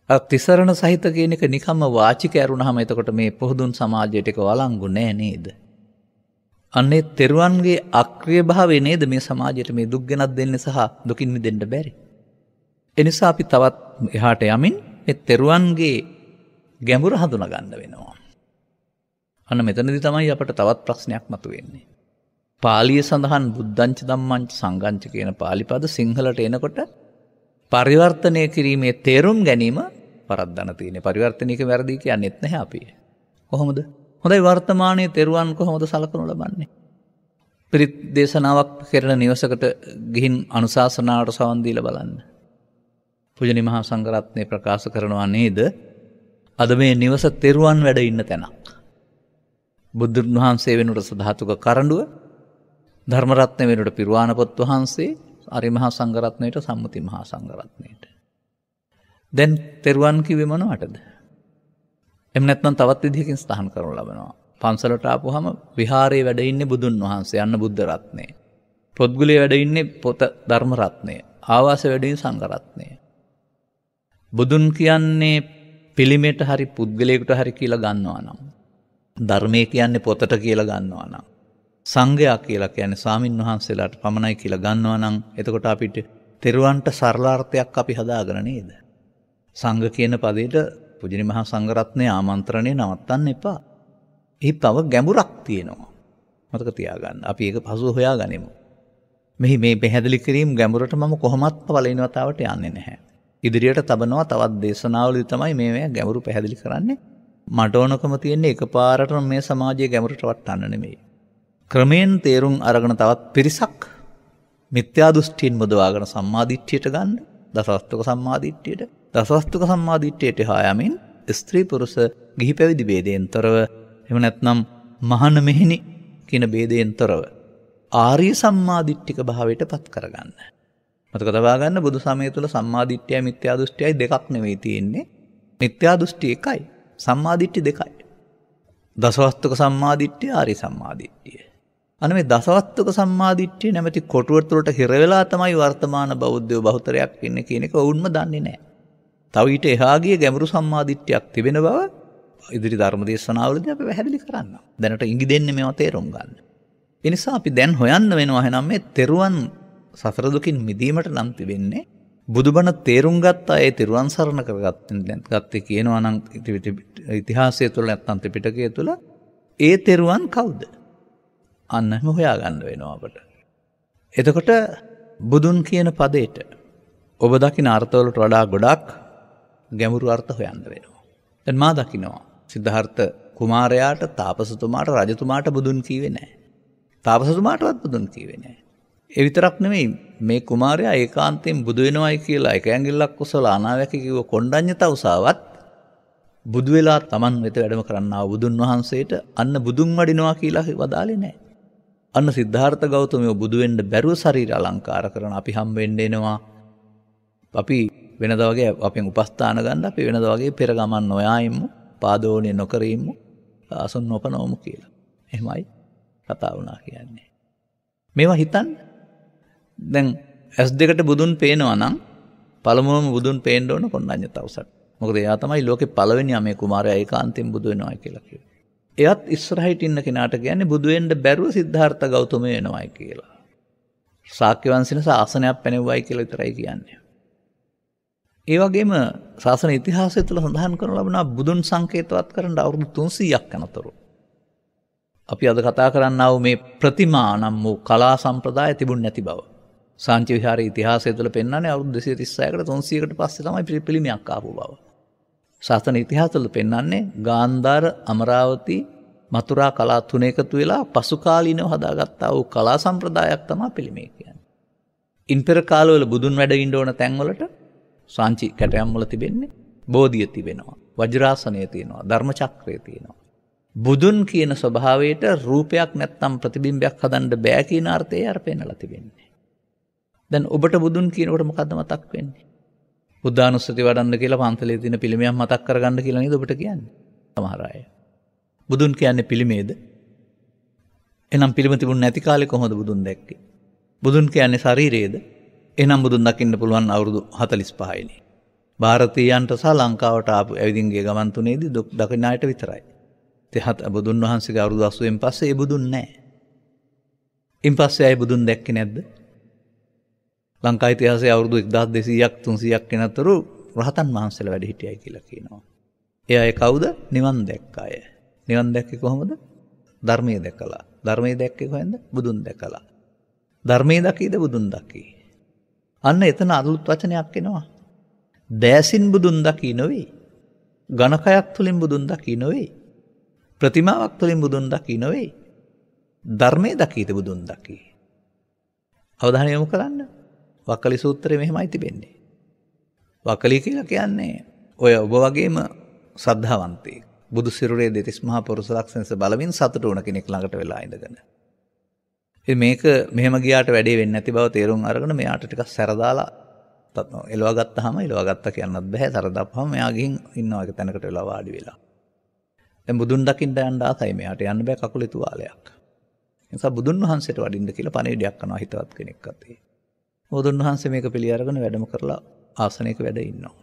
තිසරණ සහිත කියන එක නිකම්ම වාචික ඇරුණාම එතකොට මේ පොහුදුන් සමාජයට එක වළංගු නෑ නේද? අන්නේ තෙරුවන්ගේ අක්‍රිය භාවය නේද මේ සමාජයට මේ දුක් ගෙනත් දෙන්නේ සහ දුකින් මිදෙන්න බැරි. ඒ නිසා අපි තවත් එහාට යමින් මේ තෙරුවන්ගේ ගැඹුර හඳුනා ගන්න වෙනවා. අන්න මෙතනදී තමයි අපට තවත් ප්‍රශ්නයක් මතුවෙන්නේ. පාලිය සඳහන් බුද්ධංච ධම්මංච සංඝංච කියන පාලි පද සිංහලට එනකොට පරිවර්තනය කිරීමේ තේරුම් ගැනීම වරද්දන තියෙන්නේ. පරිවර්තනයක වැරදි කියන්නේත් නැහැ අපි. කොහොමද? හොඳයි වර්තමානයේ තෙරුවන් කොහොමද සලකනු ලබන්නේ? පිරිත් දේශනාවක් කරන නිවසකට ගිහින් අනුශාසනාවට සවන් දීලා බලන්න. පූජනීය මහා සංඝරත්නය ප්‍රකාශ කරනවා නේද? අද මේ නිවස තෙරුවන් වැඩ ඉන්න තැනක්. බුදුන් වහන්සේ වෙනුවට සධාතුක කරඬුව, ධර්ම රත්නය වෙනුවට පිරුවාන පොත් වහන්සේ, අරි මහා සංඝරත්නයට සම්මුති මහා සංඝරත්නයට. දැන් තෙරුවන් කිව්වේ මොනවටද? එහෙම නැත්නම් තවත් විදිහකින් ස්ථාන කරනු ලබනවා. පන්සලට ආපුවාම විහාරයේ වැඩ ඉන්නේ බුදුන් වහන්සේ, අන්න බුද්ධ රත්නය. පොත්ගුලේ වැඩ ඉන්නේ පොත ධර්ම රත්නය. ආවාසයේ වැඩ ඉන්නේ සංඝ රත්නය. බුදුන් කියන්නේ පිළිමයට හරි පුද්ගලයෙකුට හරි කියලා ගන්නවා නම්, ධර්මයේ කියන්නේ පොතට කියලා ගන්නවා නම්, සංඝයා කියලා කියන්නේ ස්වාමින් වහන්සේලාට පමණයි කියලා ගන්නවා නම්, එතකොට අපිට තෙරුවන්ට සරලාර්ථයක් අපි හදාගෙන නේද? සංඝ කියන පදයට පූජනීය මහා සංඝරත්නයේ ආමන්ත්‍රණය නවත්තන්න එපා. එහි තව ගැඹුරක් තියෙනවා. මතක තියාගන්න. අපි ඒක පසුව හොයාගනිමු. මෙහි මේ පැහැදිලි කිරීම ගැඹුරට මම කොහොමත් පළවෙනි වතාවට යන්නේ නැහැ. ඉදිරියට තබනවා තවත් දේශනාවලදී තමයි මේ ගැඹුරු පැහැදිලි කරන්නේ. මට ඕනකම තියෙන්නේ එකපාරටම මේ සමාජයේ ගැඹුරට වටන්න නෙමෙයි. ක්‍රමයෙන් තේරුම් අරගෙන තවත් පිරිසක් මිත්‍යා දෘෂ්ටියෙන් මුදවාගෙන සම්මාදිට්ඨියට ගන්න. දසවස්තුක සම්මාදිට්ඨියට. දසවස්තුක සම්මාදිට්ඨියට හායමින් ස්ත්‍රී පුරුෂ ගිහි පැවිදි ભેදයෙන් තොරව, එහෙම නැත්නම් මහාන මෙහෙණි කියන ભેදයෙන් තොරව ආර්ය සම්මාදිට්ඨික භාවයට පත් කරගන්න. මතක තබා ගන්න බුදු සමය තුල සම්මාදිට්ඨියයි මිත්‍යා දෘෂ්ටියයි දෙකක් නෙවෙයි තියෙන්නේ. මිත්‍යා දෘෂ්ටි එකයි, සම්මාදිට්ඨි දෙකයි. දසවස්තුක සම්මාදිට්ඨිය, ආර්ය සම්මාදිට්ඨිය. අන්න මේ දසවස්තුක සම්මාදිට්ඨිය නැමැති කොටුව තුළට හිර වෙලා තමයි වර්තමාන බෞද්ධයෝ බහුතරයක් ඉන්නේ කියන එක වුන්ම දන්නේ නැහැ. තව ඊට එහා ගිය ගැඹුරු සම්මාදිට්ඨියක් තිබෙන බව ඉදිරි ධර්ම දේශනාවලදී අපි පැහැදිලි කරන්නම්. දැනට ඉඟි දෙන්නේ මේවා තේරුම් ගන්න. ඒ නිසා අපි දැන් හොයන්න වෙනවා එහෙනම් මේ තෙරුවන් සසර දුකින් මිදීමට නම් තිබෙන්නේ බුදුබණ තේරුම් ගත්තා, ඒ තෙරුවන් සරණ කරගත්තේ කියනවා නම් ඉතිහාසය තුළ නැත්නම් ත්‍රිපිටකය තුළ ඒ තෙරුවන් කවුද? අන්න එහෙම හොයාගන්න වෙනවා අපට. එතකොට බුදුන් කියන පදයට ඔබ දකින අර්ථවලට වඩා ගොඩක් ගැඹුරු අර්ථ හොයන්න වෙනවා. දැන් මා දකිනවා සිද්ධාර්ථ කුමාරයාට, තාපසතුමාට, රජතුමාට බුදුන් කීවේ නැහැ. තාපසතුමාටවත් බුදුන් කීවේ නැහැ. ඒ විතරක් නෙමෙයි, මේ කුමාරයා ඒකාන්තයෙන් බුදු වෙනවයි කියලා එක ඇඟිල්ලක් ඔසවලා අනාවැකි කිව්ව කොණ්ඩඤ්ඤ තවුසාවත් බුදු වෙලා Taman වෙත වැඩම කරන්නා වූ බුදුන් වහන්සේට අන්න බුදුන් වඩිනවා කියලා වදාලේ නැහැ. අන්න සිද්ධාර්ථ ගෞතමයෝ බුදු වෙන්න බැරුව ශරීර අලංකාර කරන අපි හම් වෙන්න එනවා. අපි වෙනදා වගේ අපෙන් උපස්ථාන ගන්න අපි වෙනදා වගේ පෙර ගමන් නොයා ඉමු, පාදෝණේ නොකර ඉමු, අසුන් නොපනවමු කියලා. එහෙමයි කතා වුණා කියන්නේ. මේවා හිතන්න. දැන් S2කට බුදුන් පේනවා නම් පළමුවම බුදුන් පේන්න ඕන කොණ්ඩඤ්ඤ තවුසට. මොකද එයා තමයි ලෝකේ පළවෙනි මේ කුමාරයා ඒකාන්තයෙන් බුදු වෙනවා කියලා කිව්වේ. එයත් ඉස්සරහිට ඉන්න කෙනාට කියන්නේ බුදු වෙන්න බැරුව සිද්ධාර්ථ ගෞතම වෙනවයි කියලා. ශාක්‍ය වංශින ශාසනයක් පැනෙවුවයි කියලා විතරයි කියන්නේ. ඒ වගේම ශාසන ඉතිහාසය තුළ සඳහන් කරන ලබන බුදුන් සංකේතවත් කරන අවුරුදු 300ක් යනතුරු අපි අද කතා කරන්නා වූ මේ ප්‍රතිමා නම් වූ කලා සම්ප්‍රදාය තිබුණ නැති බව. සාංචි විහාරයේ ඉතිහාසය තුළ පෙන්වන්නේ අවුරුදු 236කට 300කට පස්සේ තමයි පිළිමයක් ආපු බව. ශාසන ඉතිහාසය තුළ පෙන්වන්නේ ගාන්ධාර, අමරාවති, මතුරා කලා තුන එකතු වෙලා පසු කාලීනව හදාගත්තා වූ කලා සම්ප්‍රදායක් තමයි පිළිමය කියන්නේ. ඉන් පෙර කාලවල බුදුන් වැඩ ඉන්න ඕන තැන්වලට සාංචි කැටයම් වල තිබෙන්නේ බෝධිය තිබෙනවා, වජ්‍රාසනය තියෙනවා, ධර්ම චක්‍රය තියෙනවා. බුදුන් කියන ස්වභාවයට රූපයක් නැත්තම් ප්‍රතිබිම්බයක් හදන්න බෑ කියන අර්ථය අර පෙන්නලා තිබෙන්නේ. දැන් ඔබට බුදුන් කියනකොට මොකද්ද මතක් වෙන්නේ? බුද්ධානුස්සති වඩන්න කියලා පන්සලේ තියෙන පිළිමයක් මතක් කරගන්න කියලා නේද ඔබට කියන්නේ? සමහර අය. බුදුන් කියන්නේ පිළිමේද? එහෙනම් පිළිම තිබුණ නැති කාලේ කොහොමද බුදුන් දැක්කේ? බුදුන් කියන්නේ ශරීරයේද? එහෙනම් බුදුන් දකින්න පුළුවන් අවුරුදු 45යිනේ. ಭಾರತೀයයන්ට සහ ලංකාවට ආපු ඇවිදින් ගිය ගමන් තුනේදී දකින්න අයට විතරයි. බුදුන් වහන්සේගේ අවුරුදු 80න් පස්සේ ඒ බුදුන් නැහැ. ඉන් පස්සේ ආයේ බුදුන් දැක්කේ නැද්ද? ලංකා ඉතිහාසයේ අවුරුදු 1200ක් 300ක් වෙනතුරු රහතන් වහන්සේලා වැඩ හිටියයි කියලා කියනවා. ඒ අය කවුද? නිවන් දැක්ක අය. නිවන් දැක්කේ කොහොමද? ධර්මයේ දැකලා. ධර්මයේ දැක්කේ කොහෙන්ද? බුදුන් දැකලා. ධර්මයේ දකීද බුදුන් දකී. අන්න එතන අලුත් වචනයක් එනවා. දෑසින් බුදුන් දකී නෙවෙයි. ඝනකයක් තුලින් බුදුන් දකී නෙවෙයි. ප්‍රතිමාවක් තුලින් බුදුන් දකී නෙවෙයි. ධර්මයේ දකීද බුදුන් දකී. අවධානය යොමු කරන්න. වක්කලි සූත්‍රයේ මෙහෙමයි තිබෙන්නේ. වක්කලි කියලා කියන්නේ ඔය ඔබ වගේම ශ්‍රද්ධාවන්තයෙක්. බුදු සිරුරේ දෙතිස් මහා පුරුෂ ලක්ෂණස බලමින් සතුට වුණ කෙනෙක් ළඟට වෙලා ඉඳගෙන. ඉතින් මේක මෙහෙම ගියාට වැඩේ වෙන්නේ නැති බව තේරුම් අරගෙන මෙයාට ටිකක් සැරදාලා එලවා ගත්තාම එලවා ගත්තා කියන්නත් බෑ. සැරදාපුවම මෙයා ගිහින් ඉන්නවා එක තැනකට වෙලා වාඩි වෙලා. දැන් බුදුන් දකින්න යන්න ආසයි මෙයාට යන්න බෑ කකුලේ තුවාලයක්. ඒ නිසා බුදුන් වහන්සේට වඩින්න කියලා පණිවිඩයක් කරනවා හිතවත් කෙනෙක් අතේ. බුදුන් වහන්සේ මේක පිළි අරගෙන වැඩම කරලා ආසනයක වැඩ ඉන්නවා.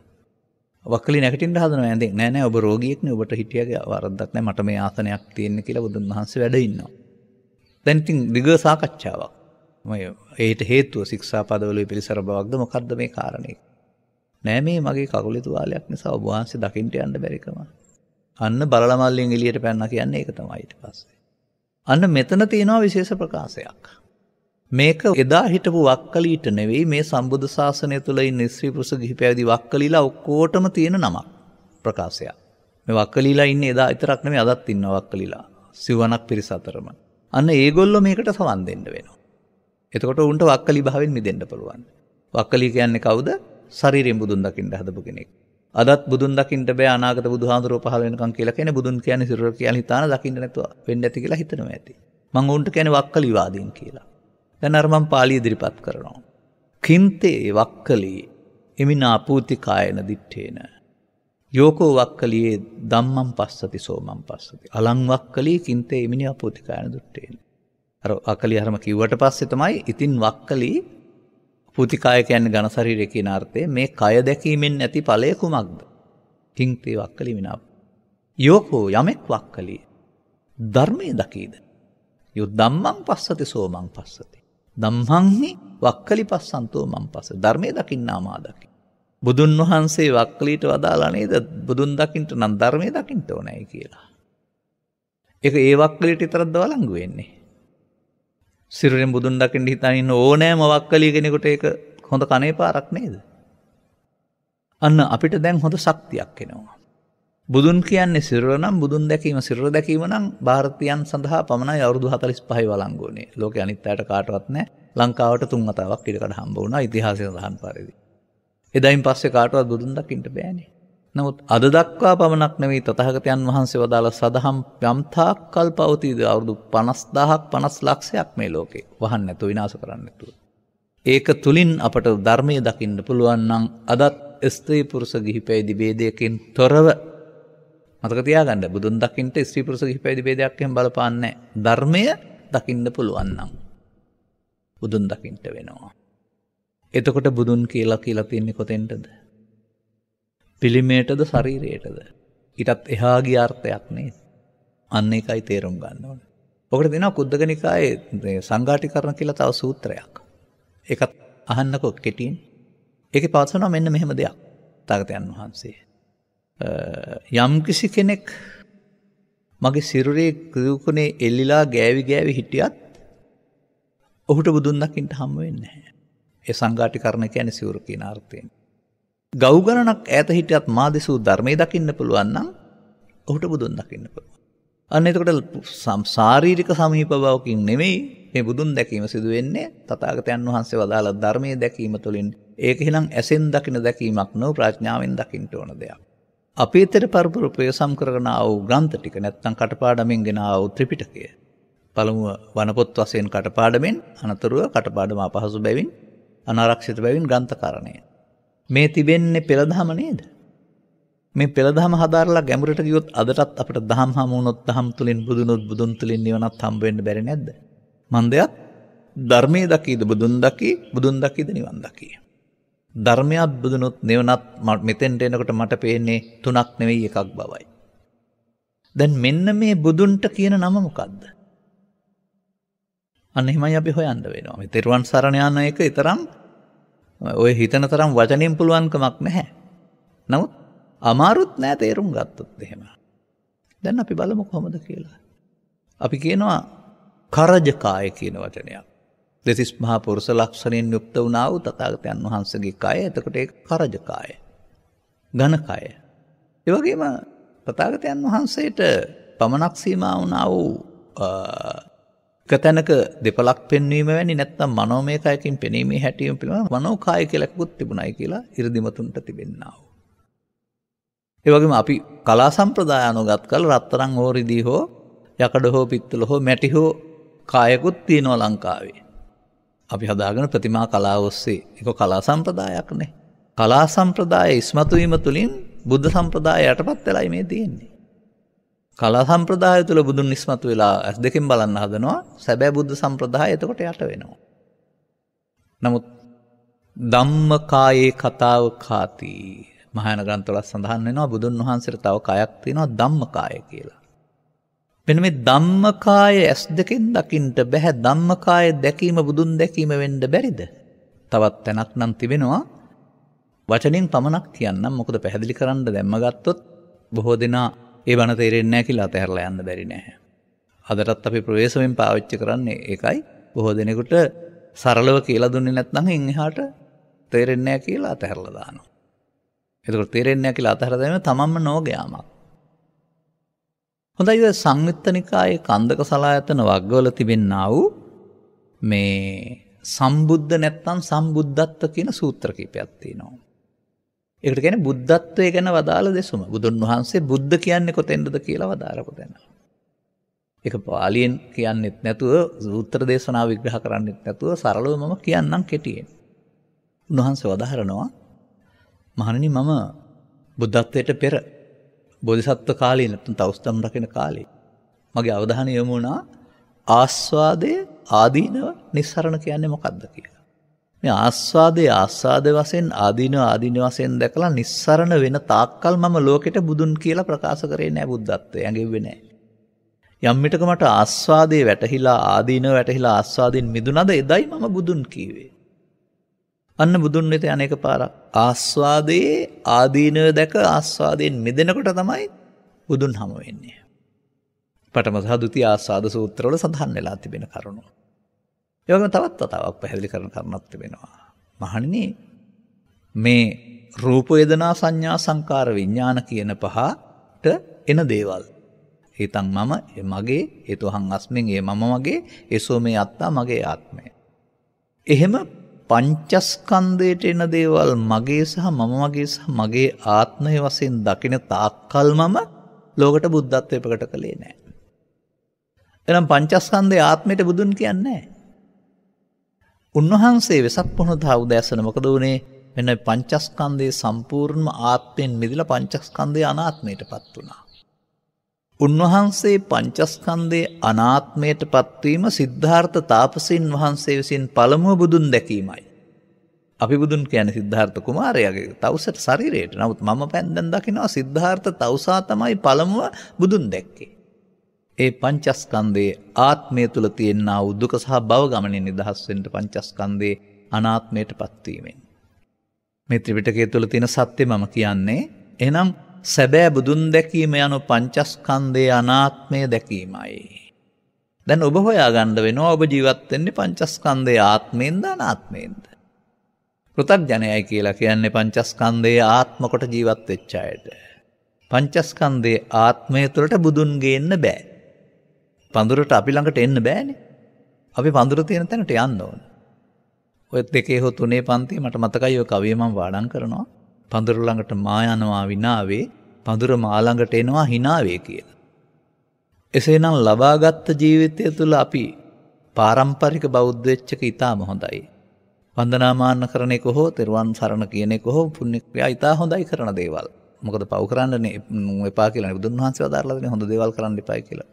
වක්කලි නැගිටින්න හදනවා ඇඳෙන්. නෑ නෑ ඔබ රෝගියෙක් නේ ඔබට හිටියගේ වරද්දක් නෑ මට මේ ආසනයක් තියෙන්න කියලා බුදුන් වහන්සේ වැඩ ඉන්නවා. දැන් ඉතින් දිග සාකච්ඡාවක්. ඒට හේතුව ශික්ෂාපදවල පිළිසර බවක්ද මොකද්ද මේ කාරණේ? නෑ මේ මගේ කකුලේ තුවාලයක් නිසා ඔබ වහන්සේ දකින්න යන්න බැරිකම. අන්න බලලා මල්ලෙන් එළියට පැනනා කියන්නේ ඒක තමයි ඊට පස්සේ. අන්න මෙතන තියෙනවා විශේෂ ප්‍රකාශයක්. මේක එදා හිටපු වක්කලීට නෙවෙයි මේ සම්බුද්ධ ශාසනය තුළ ඉන්න ස්ත්‍රී පුරුෂ ගිහි පැවිදි වක්කලීලා ඔක්කොටම තියෙන නමක් ප්‍රකාශයක්. මේ වක්කලීලා ඉන්නේ එදා විතරක් නෙවෙයි අදත් ඉන්නවා වක්කලීලා. සිවණක් පිරිස අතරම. අන්න ඒගොල්ලෝ මේකට සවන් දෙන්න වෙනවා. එතකොට උන්ට වක්කලී භාවයෙන් මිදෙන්න පුළුවන්. වක්කලී කියන්නේ කවුද? ශරීරයෙන් බුදුන් දකින්න හදපු කෙනෙක්. අදත් බුදුන් දකින්න බෑ අනාගත බුදුහාඳුරෝ පහළ වෙනකන් කියලා කියන්නේ බුදුන් කියන්නේ සිරුර කියලා හිතාන දකින්න නැතුව වෙන්නේ නැති කියලා හිතනවා ඇති. මම උන්ට කියන්නේ වක්කලී වාදීන් කියලා. දැන් අර මම පාළි ඉදිරිපත් කරනවා. කින්තේ වක්කලී එමිනා පූතිකායන දිත්තේන යෝකෝ වක්කලියේ ධම්මං පස්සති සෝමං පස්සති අලං වක්කලී කින්තේ එමිනා පූතිකායන දුත්තේන. අර වක්කලී අරම කිව්වට පස්සේ තමයි ඉතින් වක්කලී පූතිකාය කියන්නේ ඝන ශරීරය කියන අර්ථය මේ කය දැකීමෙන් නැති ඵලය කුමක්ද? කින්තේ වක්කලී මිනා යෝකෝ යමෙක් වක්කලී ධර්මයේ දකීද? යෝ ධම්මං පස්සති සෝමං පස්සති ධම්මංහි වක්කලි පස්සන්තෝ මං පස්ස ධර්මයේ දකින්නා මා දකි. බුදුන් වහන්සේ වක්කලීට වදාලා නේද බුදුන් දකින්න නම් ධර්මයේ දකින්න ඕනයි කියලා. ඒක ඒ වක්කලීට විතරක්ද වළංගු වෙන්නේ. සිරුරෙන් බුදුන් දකින්න හිතාන ඉන්න ඕනෑම වක්කලී කෙනෙකුට ඒක හොඳ කනේ පාරක් නේද? අන්න අපිට දැන් හොඳ ශක්තියක් එනවා. බුදුන් කියන්නේ සිරුර නම් බුදුන් දැකීම සිරුර දැකීම නම් ಭಾರತೀයන් සඳහා පමණයි අවුරුදු 45 වළංගු වුණේ. ලෝකේ අනිත් අයට කාටවත් නැහැ. ලංකාවට 3 වතාවක් ඉඩකඩ හම්බ වුණා ඉතිහාසය සඳහන් පරිදි. එදායින් පස්සේ කාටවත් බුදුන් දකින්න බෑනේ. නමුත් අද දක්වා පමණක් නෙවෙයි තථාගතයන් වහන්සේ වදාළ සදහම් යම්තාක් කල් පවතීද අවුරුදු 50000ක් 50 ලක්ෂයක් මේ ලෝකේ වහන්න නැතුව විනාශ කරන්න නැතුව. ඒක තුලින් අපට ධර්මයේ දකින්න පුළුවන් නම් අදත් ස්ත්‍රී පුරුෂ ගිහි පැවිදි ભેදයකින් තොරව මතක තියාගන්න බුදුන් දකින්න ස්ත්‍රී පුරුෂ ගිහි පැවිදි ભેදයක් එහෙම බලපාන්නේ නැහැ. ධර්මය දකින්න පුළුවන් නම් බුදුන් දකින්න වෙනවා. එතකොට බුදුන් කියලා තියන්නේ කොතෙන්ටද? පිළිමයටද ශරීරයටද? ඊටත් එහා ගිය අර්ථයක් නේද? අන්න ඒකයි තේරුම් ගන්න ඕනේ. ඔකට දෙනවා කුද්දක නිකායේ සංඝාටිකරණ කියලා තව සූත්‍රයක්. ඒකත් අහන්නකො කෙටියෙන්. ඒකේ පවසනවා මෙන්න මෙහෙම දෙයක්. තථාගතයන් වහන්සේ යම්කිසි කෙනෙක් මගේ සිරුරේ කුකුනේ එල්ලිලා ගෑවි හිටියත් ඔහුට බුදුන් දකින්න හම්බ වෙන්නේ නැහැ. ඒ සංඝාටිකරණ කියන්නේ සිවුර කියන අර්ථයෙන්. ගව් ගණනක් ඈත හිටියත් මා දෙසූ ධර්මයේ දකින්න පුළුවන් නම් ඔහුට බුදුන් දකින්න පුළුවන්. අන්න එතකොට ශාරීරික සමීප බවකින් නෙමෙයි මේ බුදුන් දැකීම සිදු වෙන්නේ තථාගතයන් වහන්සේ වදාළ ධර්මයේ දැකීම තුළින්. ඒක එහෙනම් ඇසෙන් දකින දැකීමක් නොව ප්‍රඥාවෙන් දකින්න ඕන දෙයක්. අපේ තෙර පරපුර ප්‍රයසම් කරගෙන ආ වූ ග්‍රන්ථ ටික නැත්නම් කටපාඩමින් ගෙන ආ වූ ත්‍රිපිටකය. පළමුව වනපොත් වශයෙන් කටපාඩමෙන් අනතුරුව කටපාඩම අපහසු බැවින් අනාරක්ෂිත බැවින් ග්‍රන්ථකරණය. මේ තිබෙන්නේ පෙළදහම නේද? මේ පෙළදහම හදාරලා ගැඹුරට ගියොත් අදටත් අපිට දහම් හමු වුණොත් දහම් තුලින් බුදුනොත් බුදුන් තුලින් නිවනත් හම්බ වෙන්න බැරි නැද්ද? මන්දයත් ධර්මයේ දකීද බුදුන් දකී, බුදුන් දකීද නිවන් දකී. ධර්මයක් බුදුනොත් නිවනත් මෙතෙන්ට එනකොට මට පේන්නේ තුනක් නෙවෙයි එකක් බවයි. දැන් මෙන්න මේ බුදුන්ට කියන නම මොකද්ද? අන්න එහෙමයි අපි හොයන්න වෙනවා. මේ තෙරුවන් සරණ යන එක ඊතරම් ඔය හිතන තරම් වචනෙන් පුළුවන් කමක් නැහැ. නමුත් අමාරුත් නෑ තේරුම් ගත්තොත් එහෙම. දැන් අපි බලමු කොහොමද කියලා. අපි කියනවා කරජකාය කියන වචනයක්. දෙතිස් මහා පුරුෂ ලක්ෂණයෙන් යුක්ත වුණා වූ තථාගතයන් වහන්සේගේ කය. එතකොට ඒක කරජකාය. ඝනකාය. ඒ වගේම තථාගතයන් වහන්සේට පමණක් සීමා වුණා වූ කතනක දෙපලක් පෙන්වීම වැනි නැත්නම් මනෝමය කයකින් පෙනීමේ හැටියෙන් පිළිබඳ මනෝකාය කියලා එකකුත් තිබුණයි කියලා 이르දිමතුන්ට තිබෙන්නා වූ. ඒ වගේම අපි කලා සම්ප්‍රදාය අනුගත කළ රත්තරන් හෝ රිදී හෝ යකඩ හෝ පිත්තල හෝ මැටි හෝ කායකුත් තියෙනවා ලංකාවේ. අපි හදාගෙන ප්‍රතිමා කලාව ඔස්සේ ඒක කලා සම්ප්‍රදායක්නේ. කලා සම්ප්‍රදාය ඉස්මතු වීම තුළින් බුද්ධ සම්ප්‍රදාය යටපත් වෙලයි මේ තියෙන්නේ. කලා සම්ප්‍රදාය තුළ බුදුන් ඉස්මතු වෙලා ඇස් දෙකෙන් බලන්න හදනවා. සැබෑ බුද්ධ සම්ප්‍රදාය එතකොට යට වෙනවා. නමුත් ධම්මකායේ කතාව කාති මහායාන ග්‍රන්ථවල සඳහන් වෙනවා බුදුන් වහන්සේට තව කයක් තියෙනවා ධම්මකාය කියලා. මෙන්න මේ ධම්මකාය ඇස් දෙකෙන් දකින්න බෑ. ධම්මකාය දැකීම බුදුන් දැකීම වෙන්න බැරිද? තවත් තැනක් නම් තිබෙනවා. වචනෙන් පමණක් කියන්නම්. මොකද පැහැදිලි කරන්න දැම්ම ගත්තොත් බොහෝ දෙනා ඒ බණ තේරෙන්නේ නැහැ කියලා අතහැරලා යන්න බැරි නෑ. අදටත් අපි ප්‍රවේශමෙන් පාවිච්චි කරන්නේ ඒකයි. බොහෝ දෙනෙකුට සරලව කියලා දුන්නේ නැත්නම් එහාට තේරෙන්නේ නැහැ කියලා අතහැරලා දානවා. එතකොට තේරෙන්නේ නැහැ කියලා අතහැර දැමීම තමන්ම නෝගයාමක්. හොඳයි. ඔය සංයුත්ත නිකායේ කන්දක සලායතන වග්ගවල තිබෙන්නා වූ මේ සම්බුද්ධ නැත්නම් සම්බුද්ධත්ව කියන සූත්‍ර කීපයක් තියෙනවා. ඒකට කියන්නේ බුද්ධත්වය ගැන වදාළ දෙසුම. බුදුන් වහන්සේ බුද්ධ කියන්නේ කොතෙන්ද කියලා වදාරපු තැන. ඒක පාලියෙන් කියන්නෙත් නැතුව සූත්‍ර දේශනාව විග්‍රහ කරන්නෙත් නැතුව සරලව මම කියන්නම් කෙටියෙන්. උන්වහන්සේ වදාහරනවා මහණෙනි මම බුද්ධත්වයට පෙර බෝධිසත්ව කාලේ නැත්නම් තවුස්තම් රකින කාලේ මගේ අවධානය යොමු වුණා ආස්වාදය ආදීනව නිස්සරණ කියන්නේ මොකක්ද කියලා. මේ ආස්වාද වශයෙන් ආදීන වශයෙන් දැකලා නිස්සරණ වෙන තාක්කල් මම ලෝකෙට බුදුන් කියලා ප්‍රකාශ කරේ නැහැ. බුද්ධත්වය ඇඟෙන්නේ නැහැ. යම් මිටක මට ආස්වාදයේ වැටහිලා ආදීනව වැටහිලා ආස්වාදයෙන් මිදුණද එදයි මම බුදුන් කීවේ. අන්න බුදුන් වෙත අනේක පාරක් ආස්වාදයේ ආදීනව දැක ආස්වාදයෙන් මිදෙනකොට තමයි බුදුන් හමු වෙන්නේ. පඨම සහ ဒုတိ ආස්වාද සූත්‍රවල සඳහන් වෙලා තිබෙන කරුණු. ඒ වගේම තවත් වතාවක් පැහැදිලි කරන කරුණක් තිබෙනවා. මහණෙනි මේ රූප වේදනා සංඥා සංකාර විඥාන කියන පහට එන දේවල්. ඒතන් මම මගේ ඒතෝහං අස්මින් ඒ මම මගේ ඒසෝ මේ අත්තා මගේ ආත්මය. එහෙම පංචස්කන්ධයට එන දේවල් මගේ සහ මගේ සහ මගේ ආත්මය වශයෙන් දකින තාක්කල් මම ලෝකට බුද්ධත්වය ප්‍රකට කළේ නැහැ. එනම් පංචස්කන්ධයේ ආත්මයට බුදුන් කියන්නේ නැහැ. උන්වහන්සේ වෙසක් පොහොනදා උදෑසන මොකද වුනේ? මෙන්න පංචස්කන්ධයේ සම්පූර්ණම ආත්මයෙන් මිදලා පංචස්කන්ධයේ අනාත්මයටපත් වුණා. උන්වහන්සේ පංචස්කන්ධයේ අනාත්මයට පත්වීම සිද්ධාර්ථ තාපසීන් වහන්සේ විසින් පළමුව බුදුන් දැකීමයි. අපි බුදුන් කියන්නේ සිද්ධාර්ථ කුමාරයාගේ තවුසට ශරීරයට. නමුත් මම දැන් දකිනවා සිද්ධාර්ථ තවුසා තමයි පළමුව බුදුන් දැක්කේ. ඒ පංචස්කන්ධයේ ආත්මය තුල තියෙනා වූ දුක සහ භව ගමනින් නිදහස් වෙන්න පංචස්කන්ධයේ අනාත්මයට පත්වීමෙන්. මේ ත්‍රිපිටකය තුල තියෙන සත්‍ය මම කියන්නේ. එහෙනම් සැබෑ බුදුන් දැකීම යනු පංචස්කන්ධයේ අනාත්මය දැකීමයි. දැන් ඔබ හොයාගන්න වෙනවා ඔබ ජීවත් වෙන්නේ පංචස්කන්ධයේ ආත්මයෙන්ද අනාත්මයෙන්ද? පෘථග්ජනයයි කියලා කියන්නේ පංචස්කන්ධයේ ආත්ම කොට ජීවත් වෙච්ච අයට. පංචස්කන්ධයේ ආත්මය තුළට බුදුන් ගේන්න බෑ. පඳුරට අපි ළඟට එන්න බෑනේ. අපි පඳුර තියෙන තැනට යන්න ඕන. ඔය 2 හෝ 3 පන්තියේ මට මතකයි ඔය කවිය මම වාඩම් කරනවා. පඳුර ළඟට මා යනවා විනාවේ පඳුර මා ළඟට එනවා හිනාවේ කියලා. එසේනම් ලබාගත් ජීවිතය තුළ අපි පාරම්පරික බෞද්ධ වෙච්ච එක ඉතාම හොඳයි. වන්දනාමාන කරන එක හෝ තෙරුවන් සරණ කියන එක හෝ පුණ්‍ය ක්‍රියා ඉතා හොඳයි කරන දේවල්. මොකද පව් කරන්න එපා කියලා බුදුන් වහන්සේ වදාරලා දෙන හොඳ දේවල් කරන්න එපායි කියලා.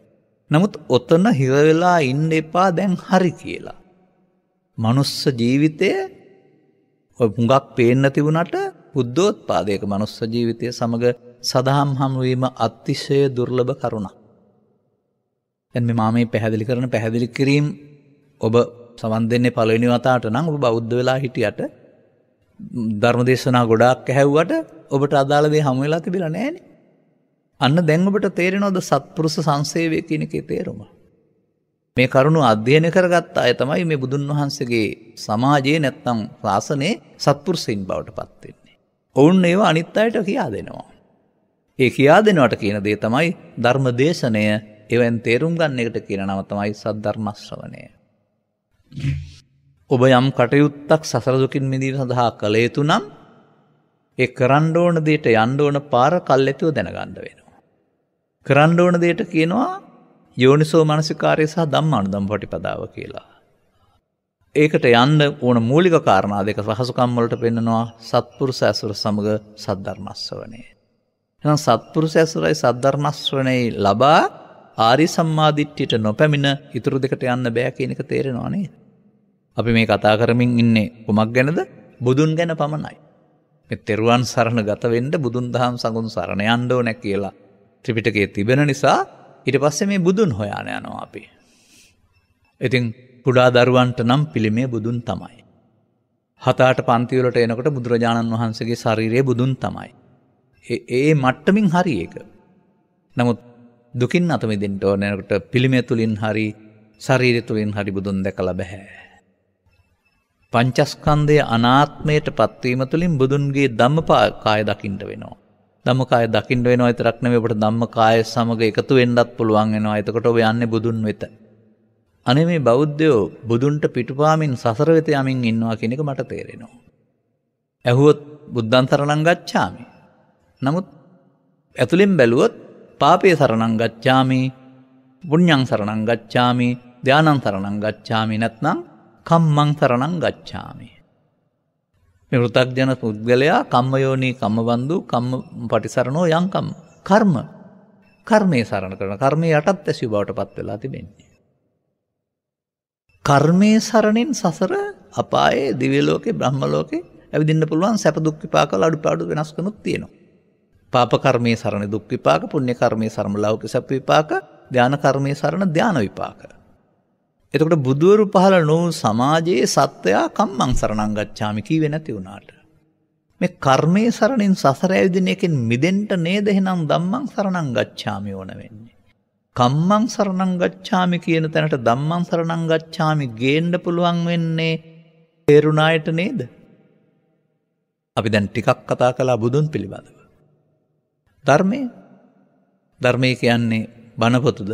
නමුත් ඔතන හිර වෙලා ඉන්න එපා දැන් හරි කියලා. මනුස්ස ජීවිතය ඔය හුඟක් පේන්න තිබුණට බුද්ධෝත්පාදයක මනුස්ස ජීවිතය සමග සදහම් හමුවීම අතිශය දුර්ලභ කරුණක්. දැන් මේ පැහැදිලි කරන පැහැදිලි කිරීම ඔබ සමන් දෙන්නේ පළවෙනි වතාවට නම් ඔබ බෞද්ධ වෙලා හිටියට ධර්මදේශනා ගොඩාක් ඇහැව්වට ඔබට අදාළ දේ හමු වෙලා තිබිලා නැහැනේ. අන්න දැන් ඔබට තේරෙනවද සත්පුරුෂ සංසේවය කියන එකේ තේරුම? මේ කරුණු අධ්‍යයනය කරගත්ත අය තමයි මේ බුදුන් වහන්සේගේ සමාජයේ නැත්නම් ශාසනයේ සත්පුරුෂයින් බවට පත් වෙන්නේ. ඔවුන් ඒවා අනිත් අයට කියා දෙනවා. ඒ කියා දෙනවට කියන දේ තමයි ධර්මදේශනය. එවෙන් තේරුම් ගන්න එකට කියන නම තමයි සද්ධර්ම ශ්‍රවණය. ඔබ යම් කටයුත්තක් සසර දුකින් මිදීම සඳහා කළ යුතු නම් ඒ කරන්න ඕන දෙයට යන්න ඕන පාර කල්ැතුව දැනගන්න වෙනවා. කරන්න ඕන දෙයට කියනවා යෝනිසෝ මනසිකාරය සහ ධම්මානුධම්ම පටිපදාව කියලා. ඒකට යන්න ඕන මූලික කාරණා දෙක පහසුකම් වලට පෙන්නනවා සත්පුරුෂ ඇසුර සමග සද්ධර්ම ශ්‍රවණය. එහෙනම් සත්පුරුෂ ඇසුරයි සද්ධර්ම ශ්‍රවණය ලබා ආර්ය සම්මාදිට්ඨියට නොපැමිණ ඊතුරු දෙකට යන්න බෑ කියන එක තේරෙනවා නේද? අපි මේ කතා කරමින් ඉන්නේ කොමක් ගැනද? බුදුන් ගැන පමණයි. මේ තෙරුවන් සරණ ගත වෙන්න බුදුන් දහම් සඟුන් සරණ යන්න ඕන කියලා ත්‍රිපිටකයේ තිබෙන නිසා ඊට පස්සේ මේ බුදුන් හොයාන යනවා අපි. ඉතින් කුඩා දරුවන්ට නම් පිළිමේ බුදුන් තමයි. 7-8 පන්ති වලට එනකොට බුදුරජාණන් වහන්සේගේ ශරීරයේ බුදුන් තමයි. ඒ මට්ටමින් හරි ඒක. නමුත් දුකින් අත මිදෙන්න ඕන යනකොට පිළිමේ තුලින් හරි ශරීරය තුලින් හරි බුදුන් දැකලා බෑ. පංචස්කන්ධයේ අනාත්මයට පත්වීම තුළින් බුදුන්ගේ ධම්මකාය දකින්න වෙනවා. ධම්මකාය දකින්න වෙනවා විතරක් නෙවෙයි ඔබට ධම්මකාය සමග එකතු වෙන්නත් පුළුවන් වෙනවා. එතකොට ඔබ යන්නේ බුදුන් වෙත. අනේ මේ බෞද්ධයෝ බුදුන්ට පිටුපාමින් සසර වෙත යමින් ඉන්නවා කියන එක මට තේරෙනවා. ඇහුවොත් බුද්ධං සරණං ගච්ඡාමි. නමුත් ඇතුලෙන් බැලුවොත් පාපේ සරණං ගච්ඡාමි, පුඤ්ඤං සරණං ගච්ඡාමි, ධානං සරණං ගච්ඡාමි නැත්නම් කම්මං සරණං ගච්ඡාමි. මේ වෘතග්ජන පුද්ගලයා කම්මයෝනි කම්මබන්දු කම්ම පටිසරණෝ යං කම්ම කර්මයේ සරණ කරන කර්මයේ යටත් ඇසිය බවට පත් වෙලා තිබෙන්නේ. කර්මයේ සරණින් සසර අපායේ දිව්‍ය ලෝකේ බ්‍රහ්ම ලෝකේ ඇවිදින්න පුළුවන්. සැප දුක් විපාක වල අඩුපාඩු වෙනස්කමක් තියෙනවා. පාප කර්මයේ සරණ දුක් විපාක, පුණ්‍ය කර්මයේ සරණ ලෞකික සැප විපාක, ධාන කර්මයේ සරණ ධාන විපාක. එතකොට බුදුවරු පහළ නොවුණු සමාජයේ සත්වයා කම්මං සරණං ගච්ඡාමි කීවේ නැති වුණාට මේ කර්මයේ සරණින් සසර ඇවිදින එකෙන් මිදෙන්න නේද එහෙනම් ධම්මං සරණං ගච්ඡාමි ඕන වෙන්නේ. කම්මං සරණං ගච්ඡාමි කියන තැනට ධම්මං සරණං ගච්ඡාමි ගේන්න පුළුවන් වෙන්නේ තේරුණායට නේද? අපි දැන් ටිකක් කතා කළා බුදුන් පිළිබඳව. ධර්මයේ කියන්නේ බණ පොතද,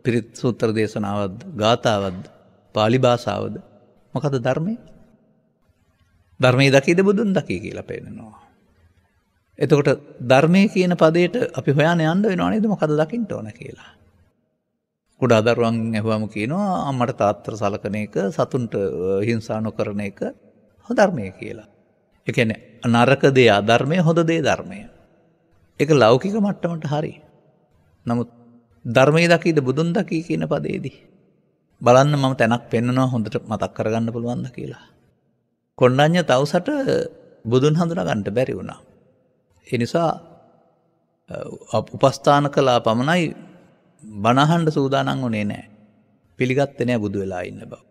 පිරිත් සූත්‍ර දේශනාවක්ද, ගාථාවක්ද, පාලි භාෂාවද? මොකද ධර්මය? ධර්මයේ දකීද බුදුන් දකී කියලා පෙන්නනවා. එතකොට ධර්මයේ කියන පදයට අපි හොයන්න යන්න වෙනව නේද මොකද දකින්න ඕන කියලා. කුඩා දරුවන් ඇහුවම කියනවා අම්මට තාත්තට සලකන එක සතුන්ට හිංසා නොකරන එක ධර්මය කියලා. ඒ කියන්නේ නරක දේ අධර්මය හොඳ දේ ධර්මය. ඒක ලෞකික මට්ටමට හරි. නමුත් ධර්මයේ දකීද බුදුන් දකී කියන පදේදී බලන්න මම තැනක් පෙන්නනවා හොඳට මතක් කරගන්න පුළුවන්ද කියලා. කොණ්ඩඤ්ඤ තවුසට බුදුන් හඳුනා ගන්න බැරි වුණා. ඒ නිසා උපස්ථාන කළා පමණයි බණහඬ සූදානම් වුණේ නැහැ. පිළිගත්තේ නැහැ බුදු වෙලා ඉන්න බව.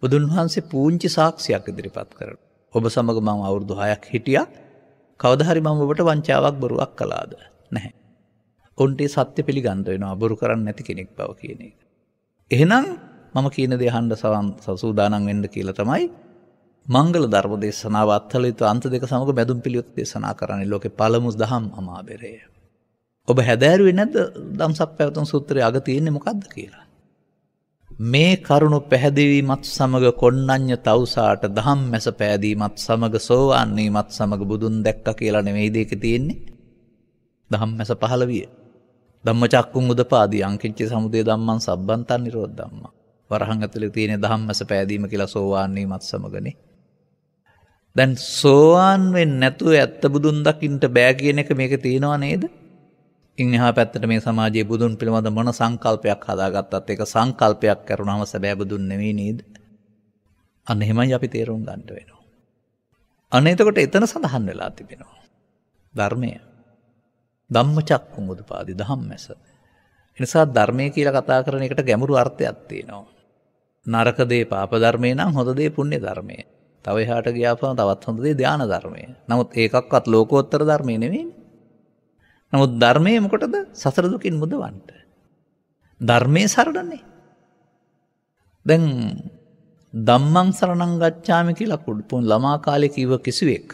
බුදුන් වහන්සේ පූංචි සාක්ෂියක් ඉදිරිපත් කරනවා. ඔබ සමග මම අවුරුදු 6ක් හිටියා. කවදා හරි මම ඔබට වංචාවක් බොරුවක් කළාද? නැහැ. උන්ට සත්‍ය පිළිගන්න වෙනවා බොරු කරන්නේ නැති කෙනෙක් බව කියන එක. එහෙනම් මම කියන දේ අහන්න සූදානම් වෙන්න කියලා තමයි මංගල ධර්ම දේශනාව අත්හලිත අන්ත දෙක සමග බැඳුම් පිළිවෙත් දේශනා කරන්නේ ලෝකේ පළමු දහම් අමාබෙරය. ඔබ හැදෑරුවේ නැද්ද ධම්සප්පවතුන් සූත්‍රයේ අග තියෙන්නේ මොකද්ද කියලා? මේ කරුණ පැහැදිලිමත් සමග කොණ්ණඤ්ඤ තවුසාට දහම් මැස පෑදීමත් සමග සෝවාන් වීමත් සමග බුදුන් දැක්කා කියලා නෙමෙයි දෙක තියෙන්නේ. දහම් මැස පහළ විය. ධම්මචක්කුං උදපාදී අංකිච්ච සමුදය ධම්මං සබ්බන්තං නිරෝධ ධම්මං. වරහන් ඇතුලේ තියෙන දහම් මැස පෑදීම කියලා සෝවාන් වීමත් සමගනේ. දැන් සෝවාන් වෙන්නේ නැතුව ඇත්ත බුදුන් දකින්න බෑ කියන එක මේකේ තියෙනව නේද? ඉන් එහා පැත්තට මේ සමාජයේ බුදුන් පිළිබඳ මොන සංකල්පයක් හදාගත්තත් ඒක සංකල්පයක් කරුණාම සැබෑ බුදුන් නෙවෙයි නේද? අන්න එහෙමයි අපි තේරුම් ගන්න වෙනවා. අන්න එතකොට එතන සඳහන් වෙලා තිබෙනවා. ධර්මය. ධම්මචක්කුං උදපාදි ධම්මැස. ඒ නිසා ධර්මය කියලා කතා කරන එකට ගැඹුරු අර්ථයක් තියෙනවා. නරක දේ පාප ධර්මේ නම් හොඳ දේ පුණ්‍ය ධර්මය. තව එහාට ගියාපම තවත් හොඳ දේ ධාන ධර්මය. නමුත් ඒකක්වත් ලෝකෝත්තර ධර්මය නෙවෙයිනේ. නමුත් ධර්මයේ මොකටද? සසර දුකින් මුදවන්න. ධර්මයේ සරණනේ. දැන් ධම්මං සරණං ගච්ඡාමි කියලා කුඩුපොන් ළමා කාලේ කිව්ව කිසිවෙක්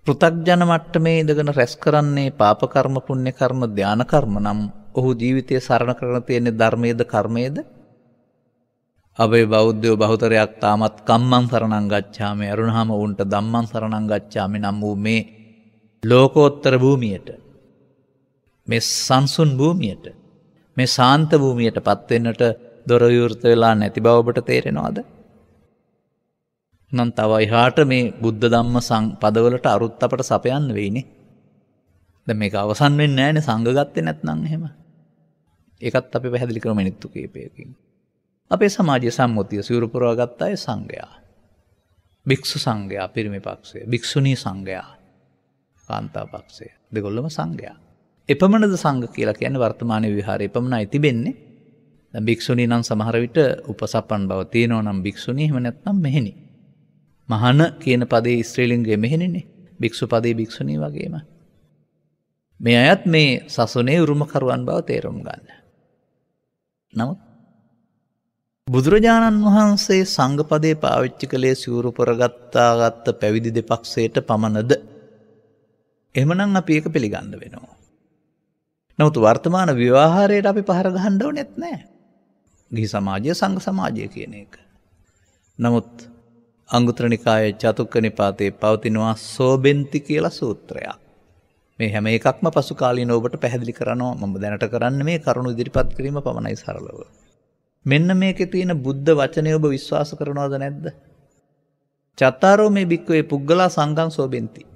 පෘථග්ජන මට්ටමේ ඉඳගෙන රැස් කරන්නේ පාප කර්ම පුණ්‍ය කර්ම ධාන කර්ම නම් ඔහු ජීවිතයේ සරණ කරන තියෙන්නේ ධර්මයේද කර්මයේද? අපේ බෞද්ධයෝ බහුතරයක් තාමත් කම්මං සරණං ගච්ඡාමි අරුණහම උන්ට ධම්මං සරණං ගච්ඡාමි නම් වූ මේ ලෝකෝත්තර භූමියට මේ සංසුන් භූමියට මේ ශාන්ත භූමියට පත් වෙන්නට දොර විවෘත වෙලා නැති බව ඔබට තේරෙනවද? නම් තව එහාට මේ බුද්ධ ධම්ම පදවලට අරුත් අපට සපයන්න වෙයිනේ. දැන් මේක අවසන් වෙන්නේ නැහැනේ සංඝ ගත්තේ නැත්නම් එහෙම. ඒකත් අපි පැහැදිලි කරමු මිනිත්තු කිහිපයකින්. අපේ සමාජයේ සම්මුතිය සිවුරු පුරවා ගත්ත අය සංඝයා. භික්ෂු සංඝයා පිරිමි පක්ෂය, භික්ෂුණී සංඝයා කාන්තා පක්ෂය. දෙගොල්ලම සංඝයා. එපමණද සංඝ කියලා කියන්නේ වර්තමානයේ විහාරයේ එපමණයි තිබෙන්නේ. දැන් භික්ෂුණී නම් සමහර විට උපසපන් බව තියෙනවා නම් භික්ෂුණී එහෙම නැත්නම් මෙහෙණි. මහාන කියන පදේ ස්ත්‍රීලිංගයේ මෙහෙණිනේ. භික්ෂු පදේ භික්ෂුණී වගේම. මේ අයත් මේ සසුනේ උරුමකරුවන් බව තේරුම් ගන්න. නමුත් බුදුරජාණන් වහන්සේ සංඝ පදේ පාවිච්චි කළේ සිවුරු පොරගත්තාගත්ත පැවිදි දෙපක්ෂයට පමණද? එහෙමනම් අපි ඒක පිළිගන්න වෙනවා. නමුත් වර්තමාන ව්‍යවහාරයට අපි පහර ගහන්න ඕනෙත් නැහැ. ගිහි සමාජය සංඝ සමාජය කියන එක. නමුත් අංගුත්තර නිකායේ චතුක්ක නිපාතේ පවතිනවා සෝබෙන්ති කියලා සූත්‍රයක්. මේ හැම එකක්ම පසු කාලීන ඔබට පැහැදිලි කරනවා. මම දැනට කරන්නේ මේ කරුණු ඉදිරිපත් කිරීම පමණයි සරලව. මෙන්න මේකේ තියෙන බුද්ධ වචනය ඔබ විශ්වාස කරනවද නැද්ද? චත්තාරෝ මේ භික්ඛවේ පුද්ගලා සංඝං සෝබෙන්ති.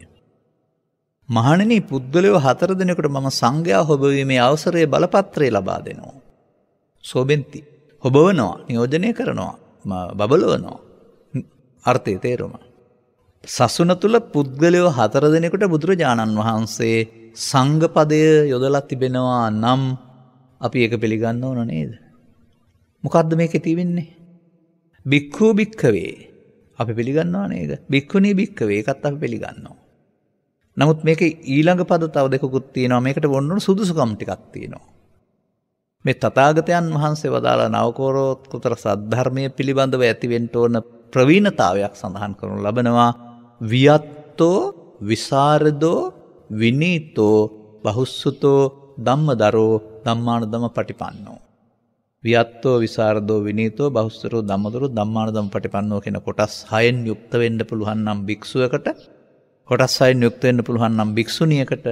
මහණෙනි පුද්ගලයෝ 4 දෙනෙකුට මම සංඝයා හොබවීමේ අවසරයේ බලපත්‍රය ලබා දෙනවා. සෝබෙන්ති. හොබවනවා, නියෝජනය කරනවා, බබලවනවා. අර්ථය තේරුම. සසුන තුල පුද්ගලයෝ 4 දෙනෙකුට බුදුරජාණන් වහන්සේ සංඝ පදය යොදලා තිබෙනවා නම් අපි ඒක පිළිගන්න ඕන නේද? මොකද්ද මේකේ තියෙන්නේ? භික්ඛු භික්ඛවේ අපි පිළිගන්නවා නේද? භික්ඛුණී භික්ඛවේ ඒකත් අපි පිළිගන්නවා. නමුත් මේකේ ඊළඟ පද තව දෙකකුත් තියෙනවා. මේකට වොන්නු සුදුසුකම් ටිකක් තියෙනවා. මේ තථාගතයන් වහන්සේ වදාළ නවකෝරෝත්තර සද්ධර්මයේ පිළිබඳව ඇතිවෙන්න ඕන ප්‍රවීණතාවයක් සඳහන් කරනු ලබනවා. වියත්තෝ විසරදෝ විනීතෝ බහුසුතෝ ධම්මදරෝ ධම්මානුධම්ම පටිපන්නෝ. වියත්තෝ විසරදෝ විනීතෝ බහුස්සරෝ ධම්මදරෝ ධම්මානුධම්ම පටිපන්නෝ කියන කොටස් 6න් යුක්ත වෙන්න පුළුවන් නම් භික්ෂුවකට, කොටස් 6න් යුක්ත වෙන්න පුළුවන් නම් භික්ෂුණියකට,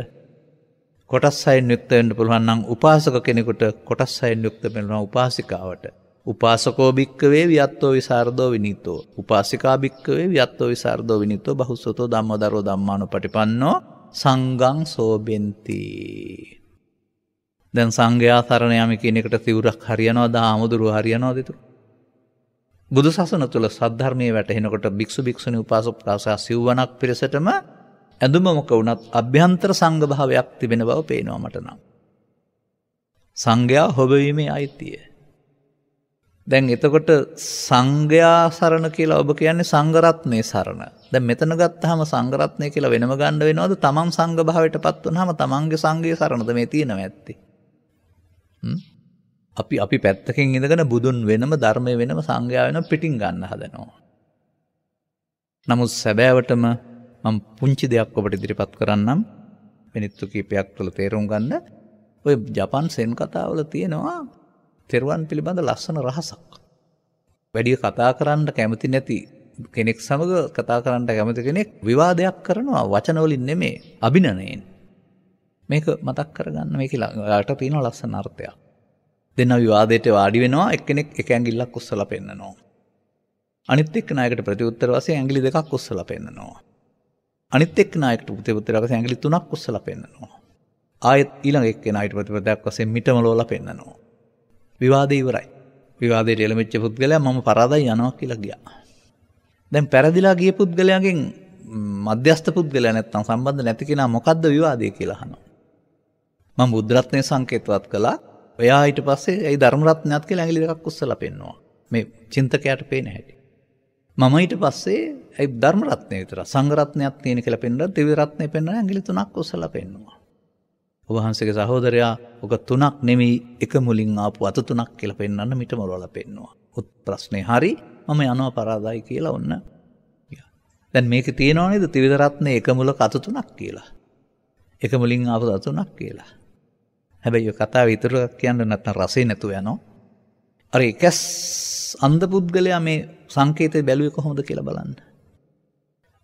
කොටස් 6න් යුක්ත වෙන්න පුළුවන් නම් උපාසක කෙනෙකුට, කොටස් 6න් යුක්ත වෙන්න පුළුවන් උපාසිකාවට. උපාසකෝ භික්කවේ වියත්තෝ විසරදෝ විනීතෝ, උපාසිකා භික්කවේ වියත්තෝ විසරදෝ විනීතෝ බහුස්සතෝ ධම්මදරෝ ධම්මානුපටිපන්නෝ සංඝං සෝබෙන්ති. දැන් සංඝයා සරණ යාම කියන එකට සිවුරක් හරියනවද, ආමුදුරුව හරියනවද? ඒතර බුදු සසුන තුළ සද්ධර්මයේ වැටෙනකොට භික්ෂු භික්ෂුණී උපාසක උපාසිකා සිව්වණක් පිරිසටම ඇඳුම මොක වුණත් අභ්‍යන්තර සංඝ භාවයක් තිබෙන බව පේනවා මට නම්. සංඝයා හොබවීමේ අයිතිය. දැන් එතකොට සංඝයා සරණ කියලා ඔබ කියන්නේ සංඝ රත්නයේ සරණ. දැන් මෙතන ගත්තාම සංඝ රත්නය කියලා වෙනම ගන්න වෙනවද? තමන් සංඝ භාවයටපත් වුනහම තමන්ගේ සංඝයේ සරණද මේ තියෙනවා ඇත්තේ. අපි පැත්තකින් ඉඳගෙන බුදුන් වෙනම ධර්මයේ වෙනම සංඝයා වෙනම පිටින් ගන්න හදනවා. නමුත් සැබෑවටම මම පුංචි දෙයක් ඔබට ඉදිරිපත් කරන්නම්. මිනිත්තු කිහිපයක් තුළ තේරුම් ගන්න. ඔය ජපන් සෙන් කතාවල තියෙනවා තෙරුවන් පිළිබඳ ලස්සන රහසක්. වැඩි කතා කරන්න කැමති නැති කෙනෙක් සමග කතා කරන්න කැමති කෙනෙක් විවාදයක් කරනවා වචන වලින් නෙමෙයි අභිනවයෙන්. මේක මතක් කරගන්න මේක යට තියෙන ලස්සන අර්ථයක්. දෙන්න විවාදයට වාඩි වෙනවා, එක්කෙනෙක් එක ඇඟිල්ලක් උස්සලා පෙන්නනවා. අනිත් එක්කෙනායකට ප්‍රතිඋත්තර වශයෙන් ඇඟිලි දෙකක් උස්සලා පෙන්නනවා. අනිත් එක්කෙනායකට ප්‍රතිඋත්තර වශයෙන් ඇඟිලි තුනක් උස්සලා පෙන්නනවා. ආයෙත් ඊළඟ එක්කෙනාට ප්‍රතිඋත්තරයක් වශයෙන් මිටමලවලා පෙන්නනවා. විවාදේ ඉවරයි. විවාදයට එළඹෙච්ච පුද්ගලයා මම පරාදයි යනවා කියලා ගියා. දැන් පෙරදිලා ගිය පුද්ගලයාගෙන් මධ්‍යස්ථ පුද්ගලයා නැත්තම් සම්බන්ධ නැති කෙනා මොකද්ද විවාදේ කියලා අහනවා. මම බුද්ධ රත්නයේ සංකේතවත් කළා. එයා ඊට පස්සේ ඒ ධර්ම රත්නයත් කියලා ඇඟිලි දෙකක් උස්සලා පෙන්නවා. මේ චින්තකයාට පේන හැටි. මම ඊට පස්සේ ඒ ධර්ම රත්නය විතර සංඝ රත්නයක් තියෙන කියලා පෙන්නලා දිව්‍ය රත්නය පෙන්වලා ඇඟිලි තුනක් උස්සලා පෙන්නවා. ඔබ වහන්සේගේ සහෝදරයා ඔක තුනක් නෙමෙයි එක මුලින් ආපු අත තුනක් කියලා පෙන්වන්න මිටමලවලා පෙන්නවා. ප්‍රශ්නේ හරි මම යනවා පරාදයි කියලා ඔන්න. දැන් මේකේ තියෙනව නේද ත්‍රිවිධ රත්නේ එක මුලක අත තුනක් කියලා. එක මුලින් ආපු අත තුනක් කියලා. හැබැයි ඔය කතාව විතර කියන්න නැත්නම් රසෙ නැතුව යනවා. අර එකස් අන්ධ පුද්ගලයා මේ සංකේතය බැලුවේ කොහොමද කියලා බලන්න.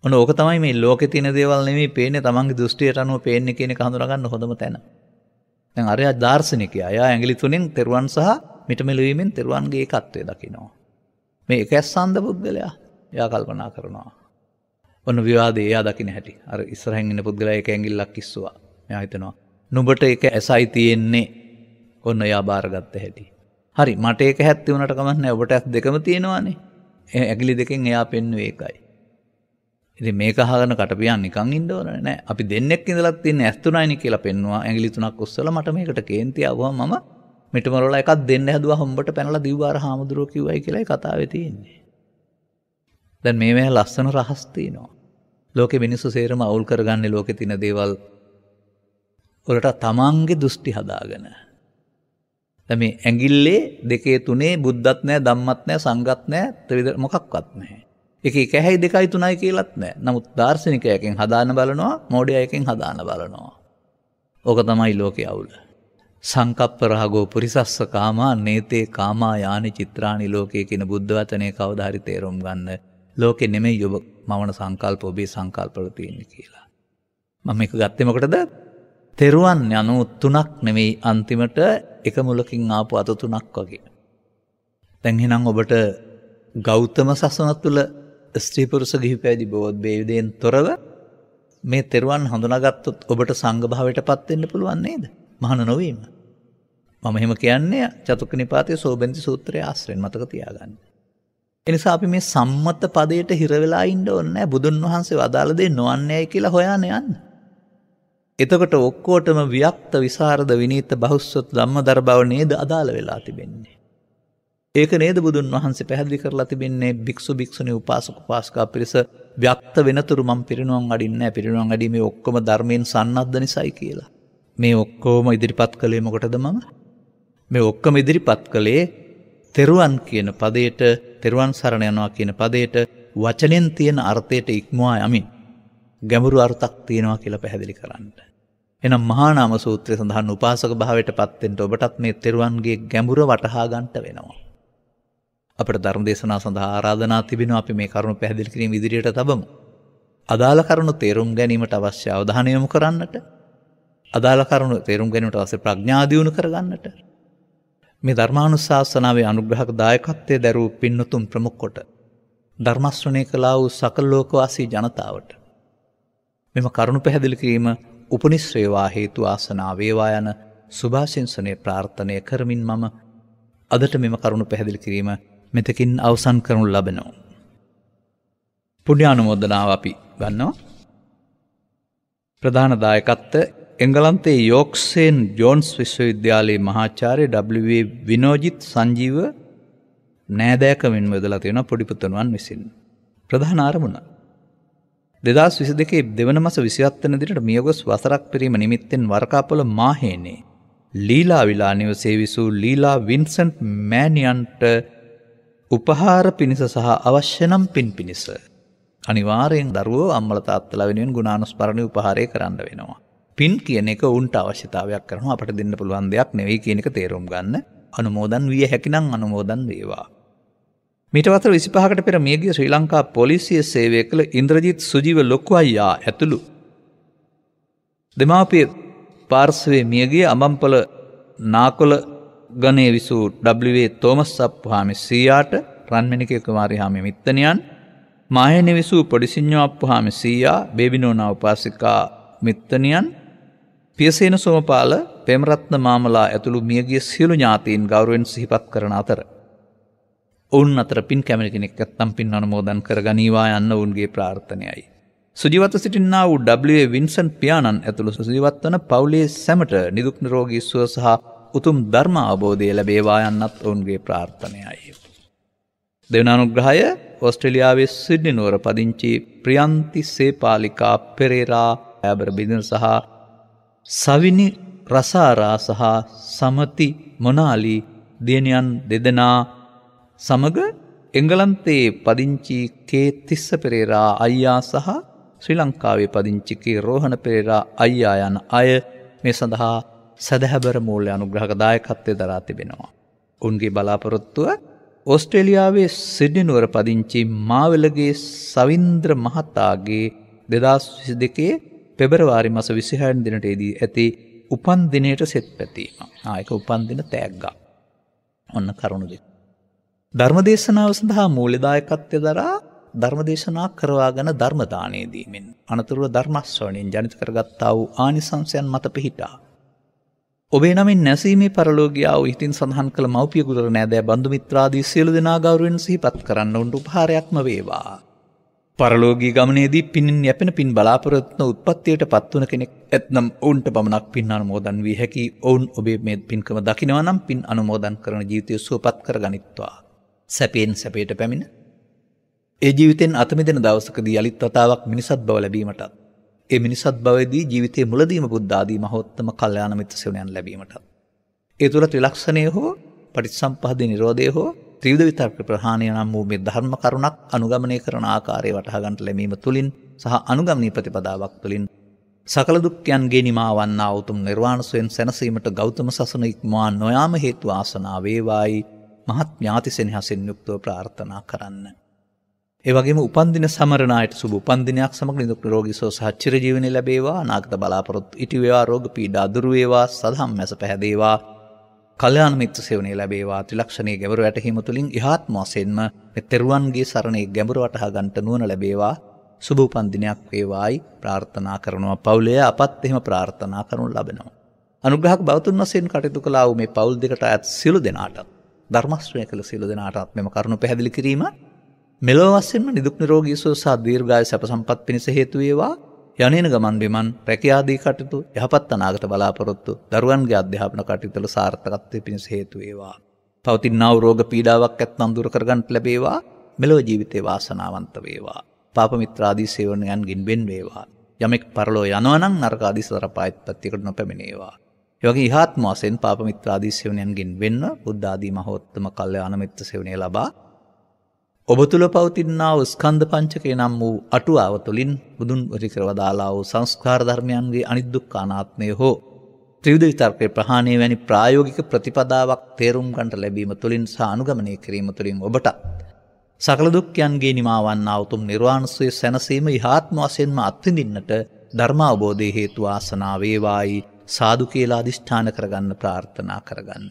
ඔන්න ඕක තමයි මේ ලෝකේ තියෙන දේවල් නෙමෙයි පේන්නේ තමන්ගේ දෘෂ්ටියට අනුව පේන්නේ කියන එක හඳුනා ගන්න හොඳම තැන. දැන් අරයා දාර්ශනිකයා. එයා ඇඟිලි තුනෙන් තෙරුවන් සහ මිටමෙලවීමෙන් තෙරුවන්ගේ ඒකත්වය දකිනවා. මේ එකස් අන්ධ පුද්ගලයා එයා කල්පනා කරනවා. ඔන්න විවාදේ එයා දකින්න හැටි. අර ඉස්සරහින් ඉන්න පුද්ගලයා එක ඇඟිල්ලක් කිස්සුවා. එයා හිතනවා නුඹට එක ඇසයි තියෙන්නේ. ඔන්න එයා බාරගත්ත හැටි. හරි මට ඒක හැත්ති වුණාට කමක් නැහැ. ඔබට ඇස් දෙකම තියෙනවානේ. ඇඟිලි දෙකෙන් එයා පෙන්නුවේ ඒකයි. ඉතින් මේක අහගෙන කටපියන් නිකන් ඉන්න ඕනේ නෑ. අපි දෙන්නෙක් ඉඳලා තින්නේ ඇස් තුනයිනේ කියලා පෙන්නුවා. ඇඟිලි තුනක් උස්සලා මට මේකට කේන්ති ආවම මම මිටමරවලා එකක් දෙන්න හැදුවා. හොම්බට පැනලා දිව්වාර හාමුදුරුවෝ කිව්වයි කියලා ඒ කතාවේ තියෙන්නේ. දැන් මේ ලස්සන රහස් තියෙනවා. ලෝකෙ මිනිස්සු සේරම අවුල් කරගන්නේ ලෝකෙ තියෙන දේවල් වලට තමන්ගේ දෘෂ්ටි හදාගෙන. දැන් මේ ඇඟිල්ලේ දෙකේ තුනේ බුද්ධත් නැහැ, ධම්මත් නැහැ, සංඝත් නැහැ, ත්‍රිවිධ මොකක්වත් නැහැ. එක 1යි 2යි 3යි කියලාත් නැහැ. නමුත් දාර්ශනිකයෙක්ගෙන් හදාන්න බලනවා, මෝඩයෙක්ගෙන් හදාන්න බලනවා. ඕක තමයි ලෝකයේ අවුල. සංකප්ප රාගෝ පුරිසස්ස කාමා නේතේ කාමා යානි චිත්‍රානි ලෝකේ කියන බුද්ධ වචනේ කවදා හරි තේරුම් ගන්න. ලෝකේ නෙමෙයි ඔබ මවන සංකල්ප ඔබේ සංකල්පවල තියෙන්නේ කියලා. මම මේක ගත්තේ මොකටද? තෙරුවන් යනු තුනක් නෙමෙයි අන්තිමට එක මුලකින් ආපු අත තුනක් වගේ. දැන් එහෙනම් ඔබට ගෞතම සසුන තුළ ස්ත්‍රී පුරුෂ ගිහි පැවිදි බෝධ වේදයෙන් තොරව මේ තෙරුවන් හඳුනාගත්තොත් ඔබට සංඝ භාවයටපත් වෙන්න පුළුවන් නේද? මහාන නොවීම. මම එහෙම කියන්නේ චතුක්ක නිපාතයේ සෝබෙන්ති සූත්‍රයේ ආශ්‍රයෙන් මතක තියාගන්න. ඒ නිසා අපි මේ සම්මත පදයට හිර වෙලා ඉන්න ඕනේ නැහැ. බුදුන් වහන්සේ වදාළ දේ නොවන්නේයි කියලා හොයන්න යන්න. එතකොට ඔක්කොටම වික්ත විසරද විනීත බහුස්සත් ධම්මදර බව නේද අදාළ වෙලා තිබෙන්නේ. ඒක නේද බුදුන් වහන්සේ පැහැදිලි කරලා තිබෙන්නේ භික්ෂු භික්ෂුණී උපාසක උපාසිකා පිරිස වික්ත වෙනතුරු මම පිරිනුවම් අඩින්නේ නැහැ. පිරිනුවම් අඩීමේ ඔක්කොම ධර්මයෙන් සන්නද්ධ නිසායි කියලා. මේ ඔක්කොම ඉදිරිපත් කළේ මොකටද මම? මේ ඔක්කොම ඉදිරිපත් කළේ තෙරුවන් කියන පදයට, තෙරුවන් සරණ යනවා කියන පදයට වචනෙන් තියෙන අර්ථයට ඉක්මවා යමින් ගැඹුරු අර්ථයක් තියෙනවා කියලා පැහැදිලි කරන්න. එනම් මහා නාම සූත්‍රයේ සඳහන් උපාසක භාවයට පත් වෙන්න ඔබටත් මේ තෙරුවන්ගේ ගැඹුර වටහා ගන්නට වෙනවා. අපට ධර්ම දේශනාව සඳහා ආරාධනා තිබෙනවා අපි මේ කරුණු පැහැදිලි කිරීම ඉදිරියට තබමු. අදාළ කරුණු තේරුම් ගැනීමට අවශ්‍ය අවධානය යොමු කරන්නට, අදාළ කරුණු තේරුම් ගැනීමට අවශ්‍ය ප්‍රඥා දියුණු කරගන්නට මේ ධර්මානුශාසනාවේ අනුග්‍රහක දායකත්වයේ දරූ පින්වතුන් ප්‍රමුඛ කොට ධර්ම ශ්‍රවණය කළා වූ සකල ලෝකවාසී ජනතාවට මෙම කරුණු පැහැදිලි කිරීම උපනිශ්‍රේවා හේතු ආසනා වේවා යන සුභාශිංසනය ප්‍රාර්ථනා කරමින් මම අදට මෙම කරුණු පැහැදිලි කිරීම මෙතකින් අවසන් කරනු ලබනවා. පුණ්‍යානුමෝදනාව අපි ගන්නවා. ප්‍රධාන දායකත්වය එංගලන්තයේ යෝක්සේන් ජෝන්ස් විශ්වවිද්‍යාලයේ මහාචාර්ය W.A. විනෝජිත් සංජීව නෑදෑකමින් යොදලා තියෙන පොඩි පුතණුවන් විසින්. ප්‍රධාන ආරමුණ 2022 දෙවන මාස 27 වෙනි දිනට මියගොස් වසරක් පිරීම නිමිත්තෙන් වරකාපොළ මාහේනේ ලීලා විලා නිවසේ විසූ ලීලා වින්සන්ට් මෑනියන්ට උපහාර පිණිස සහ අවශ්‍ය නම් පින් පිණිස අනිවාර්යෙන් දරුවෝ අම්මලා තාත්තලා වෙනුවෙන් ගුණානුස්මරණ උපහාරය කරන්න වෙනවා. පින් කියන එක උන්ට අවශ්‍යතාවයක් කරනවා අපට දෙන්න පුළුවන් දෙයක් නෙවෙයි කියන එක තේරුම් ගන්න. අනුමෝදන් විය හැකිනම් අනුමෝදන් වේවා. මීට වසර 25කට පෙර මියගිය ශ්‍රී ලංකා පොලිසිය සේවය කළ ඉන්ද්‍රජිත් සුජීව ලොකු අයියා ඇතුළු දෙමාපිය පාර්ශවයේ මියගිය අඹම්පොළ නාකොළ ගණයේ විසූ W.A. තෝමස් අප්පුහාමි සීයාට රන්මැණිකේ කුමාරී හාමි මිත්තණියන් මායනේ විසූ පොඩිසිඤ්ඤෝ අප්පුහාමි සීයා බේබිනෝනා උපාසිකා මිත්තණියන් පියසේන සෝමපාල පෙමරත්න මාමලා ඇතුළු මියගිය සියලු ඥාතීන් ගෞරවයෙන් සිහිපත් කරන අතර ඔවුන් අතර පින් කැමති කෙනෙක් නැත්නම් පින් අනුමෝදන් කරගනීවා යන්න ඔවුන්ගේ ප්‍රාර්ථනයයි. සුජීවත්ව සිටින්නා වූ W.A. වින්සන්ට් පියාණන් ඇතුළු සුජීවත් වන පවුලේ සැමට නිදුක් නිරෝගී සුව සහ උතුම් ධර්ම අවබෝධය ලැබේවා යන්නත් ඔවුන්ගේ ප්‍රාර්ථනයයි. දෙවන අනුග්‍රහය ඕස්ට්‍රේලියාවේ සිඩ්නි නුවර පදිංචි ප්‍රියන්ති සේපාලිකා පෙරේරා ඇබර බිඳුන සහ සවිනි රසාරා සහ සමති මොනාලි දියණියන් දෙදෙනා සමග එංගලන්තයේ පදිංචි කේ තිස්ස පෙරේරා අයියා සහ ශ්‍රී ලංකාවේ පදිංචි කේ රෝහණ පෙරේරා අයියා යන අය මේ සඳහා සදහැබර මූල්‍ය අනුග්‍රහක දායකත්වයේ දරා තිබෙනවා. උන්ගේ බලාපොරොත්තුව ඕස්ට්‍රේලියාවේ සිඩ්නි නුවර පදිංචි මාවලගේ සවින්ද්‍ර මහතාගේ 2022 පෙබරවාරි මාස 26 වෙනි දිනටදී ඇති උපන් දිනයට සෙත් පැතීම. ඒක උපන් දින තෑග්ගක්. ඔන්න කරුණු දෙක. ධර්මදේශනාව සඳහා මූල්‍ය දායකත්වයේ දරා ධර්මදේශනා කරවාගෙන ධර්ම දානය දීමෙන් අනතුරුව ධර්ම ශ්‍රවණයෙන් ජනිත කරගත්තා වූ ආනිසංසයන් මත පිහිටා ඔබේ නමින් නැසීමේ පරලෝකියා වූ හිතින් සඳහන් කළ මව්පිය ගුරුවර නෑදෑ බන්දු මිත්‍රාදී සියලු දෙනා ගෞරවයෙන් සිහිපත් කරන්න උන්ට උපහාරයක්ම වේවා. පරලෝකීය ගමනේදී පින්ින් යැපෙන පින් බලාපොරොත්තු උත්පත්තියට පත්වන කෙනෙක් ඇතනම් ඔවුන්ට පමණක් පින් අනුමෝදන් වී හැකි. ඔවුන් ඔබේ මේ පින්කම දකිනවා නම් පින් අනුමෝදන් කරන ජීවිතය සුවපත් කරගනිත්වා. සැපයෙන් සැපයට පැමිණ ඒ ජීවිතෙන් අත මිදෙන දවසකදී යලිත් වතාවක් මිනිසත් බව ලැබීමටත් ඒ මිනිසත් භවයේදී ජීවිතයේ මුලදීම බුද්ධ ආදී මහෝත්තම කල්යාණ මිත්‍ර සේවනයන් ලැබීමටත් ඒ තුල ත්‍රිලක්ෂණය හෝ පටිච්චසමුප්පාදේ නිරෝධය හෝ ත්‍රිවිධ විතර්ක ප්‍රහාණය නම් වූ මේ ධර්ම කරුණක් අනුගමනය කරන ආකාරය වටහා ගන්නට ලැබීම තුලින් සහ අනුගමනීය ප්‍රතිපදාවක් තුලින් සකල දුක්ඛයන්ගේ නිමාවන්නා උතුම් නිර්වාණ සෝයෙන් සැනසීමට ගෞතම සසුන ඉක්මවා නොයාම හේතු ආසනාව වේවායි මහත් ඥාති සෙනෙහසින් යුක්තව ප්‍රාර්ථනා කරන්න. ඒ වගේම උපන්දින සමරණ අයට සුබ උපන්දිනයක් සමග නිදුක් නිරෝගී සුව සහ චිරජීවනයේ ලැබේවා. අනාගත බලාපොරොත්තු ඉටු වේවා. රෝග පීඩා දුරු වේවා. සදහම් මැස පැහැදේවා. කල්යාණ මිත්‍ර සේවනයේ ලැබේවා. ත්‍රිලක්ෂණයේ ගැඹුර වැටහීම තුලින් ඉහාත්ම වශයෙන්ම මේ තෙරුවන්ගේ සරණේ ගැඹුර වටහා ගන්නට නුවණ ලැබේවා. සුබ උපන්දිනයක් වේවායි ප්‍රාර්ථනා කරනවා. පවුලේ අපත් එහෙම ප්‍රාර්ථනා කරනු ලබනවා. අනුග්‍රහක බවතුන් වශයෙන් කටයුතු කළා වූ මේ පවුල් දෙකට අයත් සියලු දෙනාට ධර්ම ශ්‍රවණය කළ සියලු දෙනාටත් මෙම කරුණ පැහැදිලි කිරීම මෙලොව වශයෙන්ම නිදුක් නිරෝගී සුව සහ දීර්ඝායු සැප සම්පත් පිණිස හේතු වේවා. යන්නේන ගමන් බිමන් රැකියාදී කටයුතු යහපත් අනාගත බලාපොරොත්තු දරුවන්ගේ අධ්‍යාපන කටයුතු වල සාර්ථකත්වයේ පිණිස හේතු වේවා. පවතිනා වූ රෝග පීඩාවක් ඇත්නම් දුරු කරගන්නට ලැබේවා. මෙලොව ජීවිතේ වාසනාවන්ත වේවා. පාප මිත්‍රාදී සේවනයන්ගෙන් වෙන් වේවා. යමෙක් පරලෝ යනවා නම් නරක ආදී සතර පායත්පත්තියකට නොපැමිණේවා. ඒ වගේ ඉහාත්ම වශයෙන් පාප මිත්‍රාදී සේවනයන්ගෙන් වෙන්න බුද්ධ ආදී මහෝත්තම කල්යාණ මිත්‍ර සේවනය ලබා ඔබ තුළ පවතිනා වූ ස්කන්ධ පංචකය නම් වූ අටුවාව තුළින් බුදුන් වරිකර වදාලා වූ සංස්කාර ධර්මයන්ගේ අනිදුක්ඛ අනාත්මය හෝ ත්‍රිවිධ විතර්කයේ ප්‍රහාණය වැනි ප්‍රායෝගික ප්‍රතිපදාවක් තේරුම් ගන්නට ලැබීම තුළින් සහ අනුගමනය කිරීම තුළින් ඔබට සකල දුක්ඛයන්ගේ නිමාවන්නා උතුම් නිර්වාණ සුවය සැනසීම ඉහාත්ම වශයෙන්ම අත්විඳින්නට ධර්ම අවබෝධයේ හේතු වාසනා වේවායි සාදු කියලා අදිෂ්ඨාන කරගන්න ප්‍රාර්ථනා කරගන්න.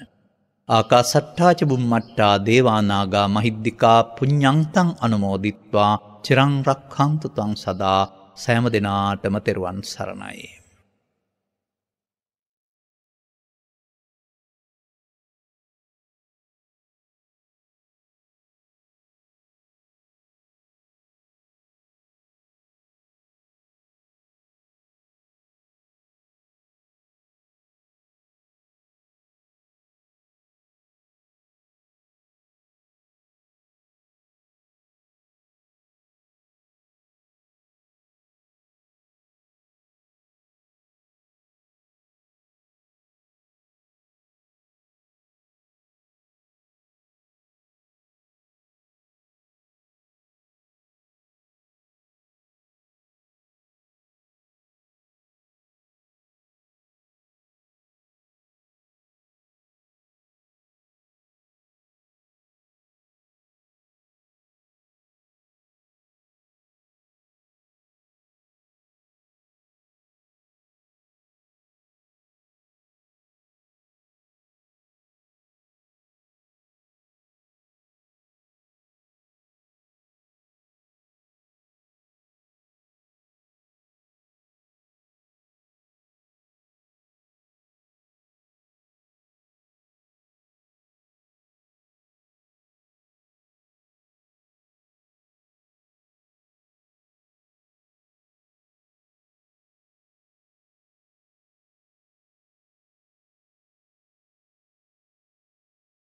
ආකාසට්ඨාච බුම්මට්ඨා දේවානාගා මහිද්దికා පුඤ්ඤන්තං අනුමෝදිත්වා චිරං රක්ඛන්තු තං සදා සෑම දිනාටම තෙරුවන් සරණයි.